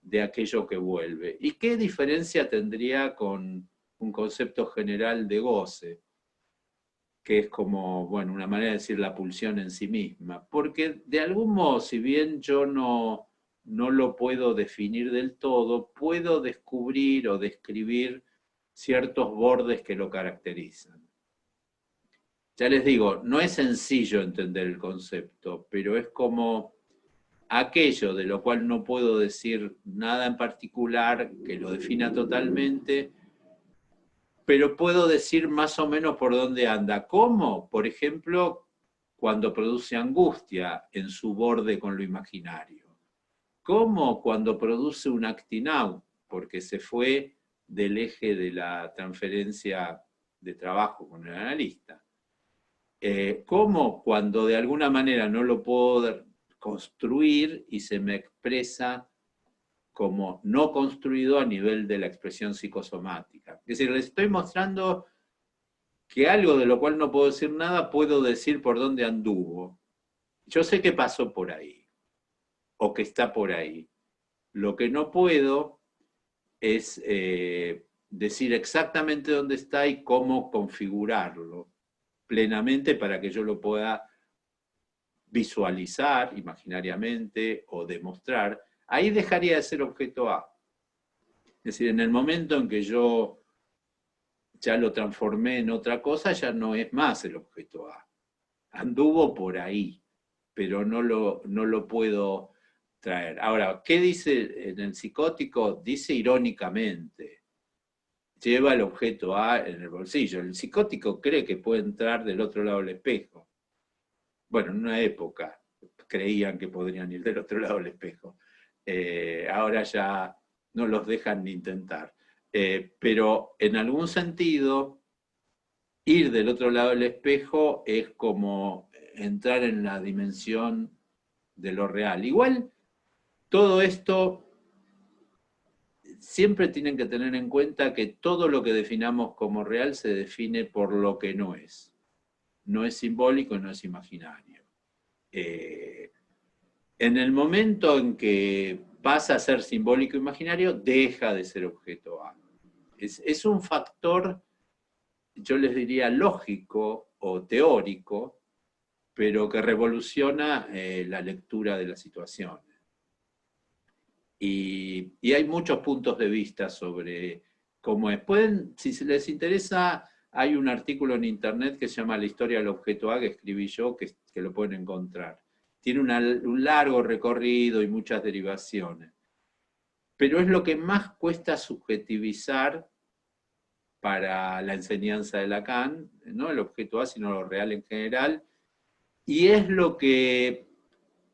de aquello que vuelve. ¿Y qué diferencia tendría con un concepto general de goce? Que es como, bueno, una manera de decir la pulsión en sí misma. Porque de algún modo, si bien yo no lo puedo definir del todo, puedo descubrir o describir ciertos bordes que lo caracterizan. Ya les digo, no es sencillo entender el concepto, pero es como aquello de lo cual no puedo decir nada en particular que lo defina totalmente, pero puedo decir más o menos por dónde anda. ¿Cómo? Por ejemplo, cuando produce angustia en su borde con lo imaginario. ¿Cómo? Cuando produce un acting out, porque se fue del eje de la transferencia de trabajo con el analista. ¿Cómo? Cuando de alguna manera no lo puedo construir y se me expresa como no construido a nivel de la expresión psicosomática. Es decir, les estoy mostrando que algo de lo cual no puedo decir nada, puedo decir por dónde anduvo. Yo sé que pasó por ahí, o que está por ahí. Lo que no puedo es decir exactamente dónde está y cómo configurarlo plenamente para que yo lo pueda visualizar imaginariamente o demostrar. Ahí dejaría de ser objeto A. Es decir, en el momento en que yo ya lo transformé en otra cosa, ya no es más el objeto A. Anduvo por ahí, pero no lo puedo traer. Ahora, ¿qué dice en el psicótico? Dice irónicamente, lleva el objeto A en el bolsillo. El psicótico cree que puede entrar del otro lado del espejo. Bueno, en una época creían que podrían ir del otro lado del espejo. Ahora ya no los dejan ni intentar. Pero en algún sentido, ir del otro lado del espejo es como entrar en la dimensión de lo real. Igual, todo esto siempre tienen que tener en cuenta que todo lo que definamos como real se define por lo que no es. No es simbólico, no es imaginario. En el momento en que pasa a ser simbólico imaginario, deja de ser objeto A. Es un factor, yo les diría, lógico o teórico, pero que revoluciona la lectura de la situación. Y hay muchos puntos de vista sobre cómo es. Pueden, si les interesa, hay un artículo en internet que se llama La historia del objeto A, que escribí yo, que lo pueden encontrar. Tiene un largo recorrido y muchas derivaciones. Pero es lo que más cuesta subjetivizar para la enseñanza de Lacan, no el objeto A, sino lo real en general, y es lo que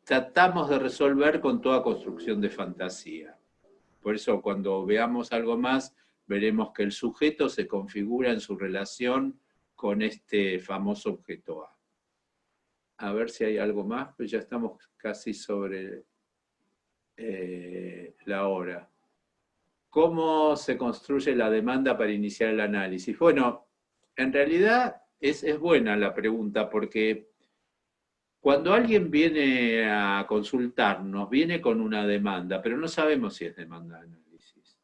tratamos de resolver con toda construcción de fantasía. Por eso cuando veamos algo más, veremos que el sujeto se configura en su relación con este famoso objeto A. A ver si hay algo más, pues ya estamos casi sobre la hora. ¿Cómo se construye la demanda para iniciar el análisis? Bueno, en realidad es buena la pregunta porque cuando alguien viene a consultarnos, viene con una demanda, pero no sabemos si es demanda de análisis.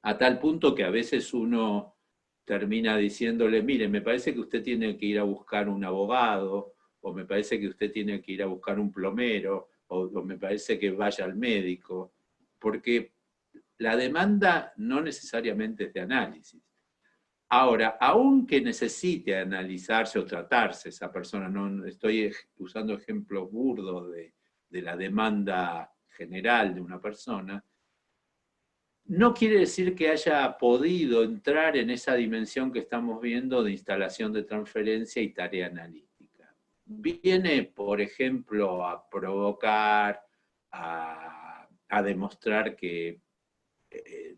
A tal punto que a veces uno termina diciéndole, mire, me parece que usted tiene que ir a buscar un abogado, o me parece que usted tiene que ir a buscar un plomero, o me parece que vaya al médico, porque la demanda no necesariamente es de análisis. Ahora, aunque necesite analizarse o tratarse esa persona, no estoy usando ejemplos burdos de la demanda general de una persona, no quiere decir que haya podido entrar en esa dimensión que estamos viendo de instalación de transferencia y tarea analítica. Viene, por ejemplo, a provocar, a demostrar que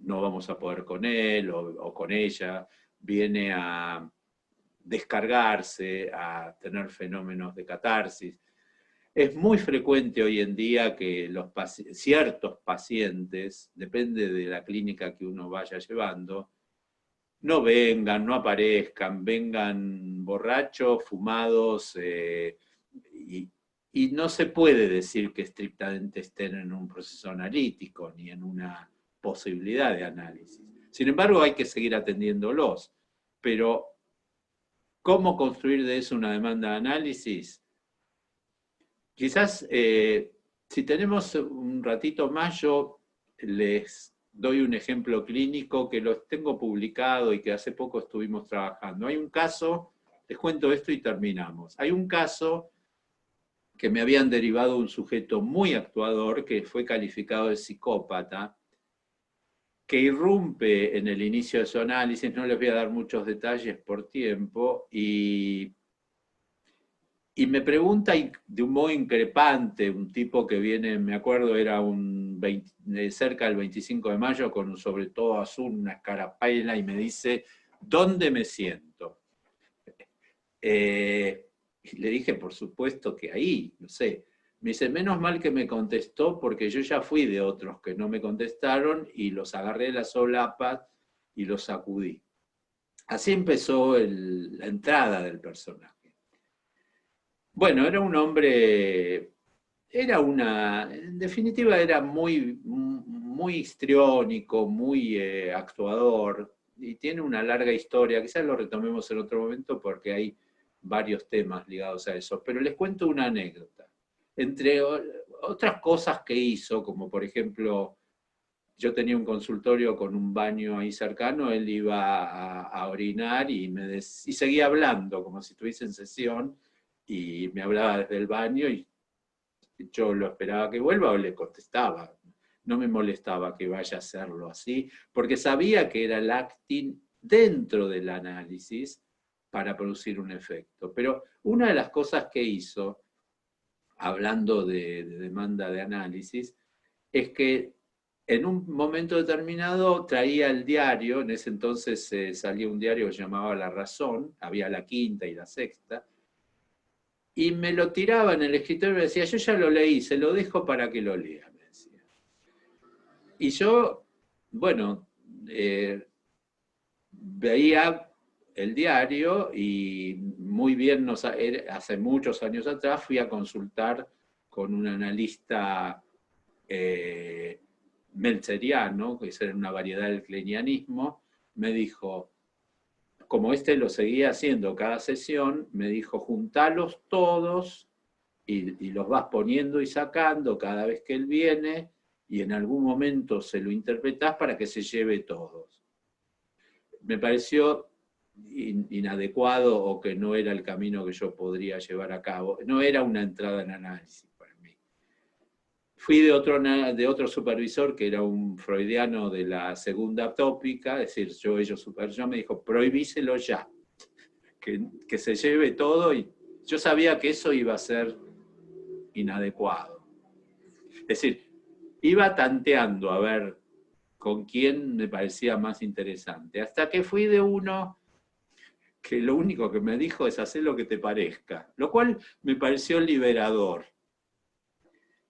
no vamos a poder con él o con ella, viene a descargarse, a tener fenómenos de catarsis. Es muy frecuente hoy en día que ciertos pacientes, depende de la clínica que uno vaya llevando, no vengan, no aparezcan, vengan borrachos, fumados, y no se puede decir que estrictamente estén en un proceso analítico ni en una posibilidad de análisis. Sin embargo, hay que seguir atendiéndolos. Pero, ¿cómo construir de eso una demanda de análisis? Quizás, si tenemos un ratito más, yo les doy un ejemplo clínico que lo tengo publicado y que hace poco estuvimos trabajando. Hay un caso, les cuento esto y terminamos. Hay un caso que me habían derivado un sujeto muy actuador, que fue calificado de psicópata, que irrumpe en el inicio de su análisis, no les voy a dar muchos detalles por tiempo, y me pregunta de un modo increpante, un tipo que viene, me acuerdo, era cerca del 25 de mayo, con un sobre todo azul, una escarapela, y me dice, ¿dónde me siento? Y le dije, por supuesto que ahí, no sé. Me dice, menos mal que me contestó, porque yo ya fui de otros que no me contestaron y los agarré de las solapas y los sacudí. Así empezó la entrada del personaje. Bueno, era un hombre, en definitiva era muy, muy histriónico, muy actuador, y tiene una larga historia, quizás lo retomemos en otro momento porque hay varios temas ligados a eso, pero les cuento una anécdota. Entre otras cosas que hizo, como por ejemplo, yo tenía un consultorio con un baño ahí cercano, él iba a orinar y seguía hablando, como si estuviese en sesión, y me hablaba desde el baño y yo lo esperaba que vuelva o le contestaba. No me molestaba que vaya a hacerlo así, porque sabía que era el acting dentro del análisis para producir un efecto. Pero una de las cosas que hizo, hablando de demanda de análisis, es que en un momento determinado traía el diario, en ese entonces salía un diario que se llamaba La Razón, había la quinta y la sexta, y me lo tiraba en el escritorio y me decía, yo ya lo leí, se lo dejo para que lo lea, me decía. Y yo, bueno, veía el diario y muy bien, hace muchos años atrás fui a consultar con un analista meltzeriano, que era una variedad del kleinianismo, me dijo, como lo seguía haciendo cada sesión, me dijo, juntalos todos y los vas poniendo y sacando cada vez que él viene, y en algún momento se lo interpretás para que se lleve todos. Me pareció inadecuado o que no era el camino que yo podría llevar a cabo. No era una entrada en análisis para mí. Fui de otro supervisor, que era un freudiano de la segunda tópica, es decir, yo me dijo, prohibíselo ya, que se lleve todo, y yo sabía que eso iba a ser inadecuado. Es decir, iba tanteando a ver con quién me parecía más interesante, hasta que fui de uno que lo único que me dijo es hacer lo que te parezca, lo cual me pareció liberador.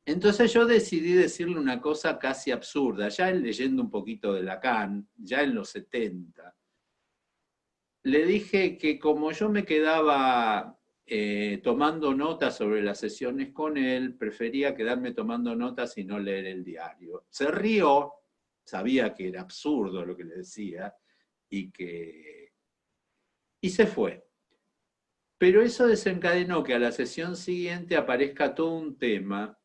Entonces yo decidí decirle una cosa casi absurda, ya leyendo un poquito de Lacan, ya en los 70. Le dije que como yo me quedaba tomando notas sobre las sesiones con él, prefería quedarme tomando notas y no leer el diario. Se rió, sabía que era absurdo lo que le decía, y se fue. Pero eso desencadenó que a la sesión siguiente aparezca todo un tema,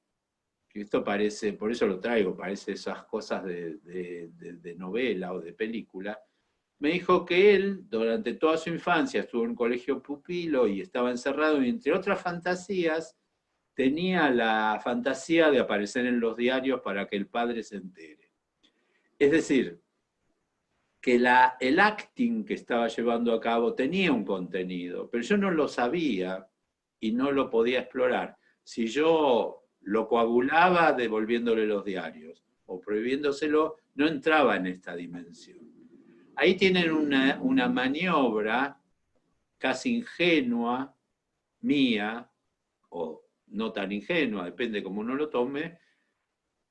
que esto parece, por eso lo traigo, parece esas cosas de novela o de película, me dijo que él, durante toda su infancia, estuvo en un colegio pupilo y estaba encerrado, y entre otras fantasías, tenía la fantasía de aparecer en los diarios para que el padre se entere. Es decir, que el acting que estaba llevando a cabo tenía un contenido, pero yo no lo sabía y no lo podía explorar. Si yo lo coagulaba devolviéndole los diarios o prohibiéndoselo, no entraba en esta dimensión. Ahí tienen una maniobra casi ingenua, mía, o no tan ingenua, depende cómo uno lo tome,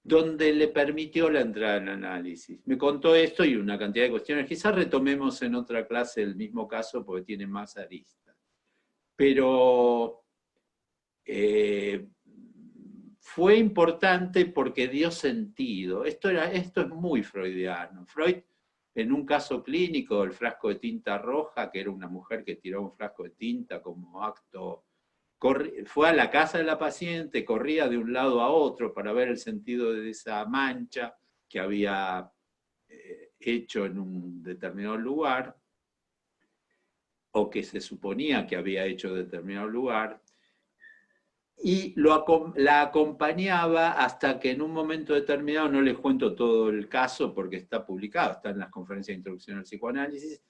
donde le permitió la entrada en análisis. Me contó esto y una cantidad de cuestiones. Quizás retomemos en otra clase el mismo caso porque tiene más aristas. Pero fue importante porque dio sentido. Esto es muy freudiano. Freud, en un caso clínico, el frasco de tinta roja, que era una mujer que tiró un frasco de tinta como acto, fue a la casa de la paciente, corría de un lado a otro para ver el sentido de esa mancha que había hecho en un determinado lugar, o que se suponía que había hecho en determinado lugar, y la acompañaba hasta que en un momento determinado, no les cuento todo el caso porque está publicado, está en las conferencias de introducción al psicoanálisis,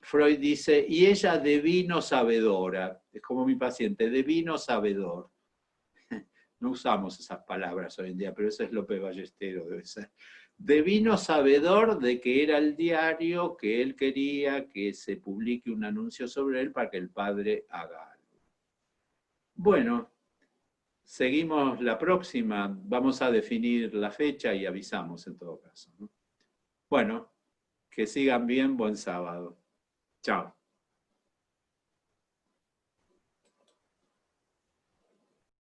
Freud dice, y ella divino sabedora, es como mi paciente, divino sabedor. No usamos esas palabras hoy en día, pero eso es López Ballesteros, debe ser. Divino sabedor de que era el diario que él quería que se publique un anuncio sobre él para que el padre haga algo. Bueno, seguimos la próxima, vamos a definir la fecha y avisamos en todo caso, ¿no? Bueno, que sigan bien, buen sábado. Chao.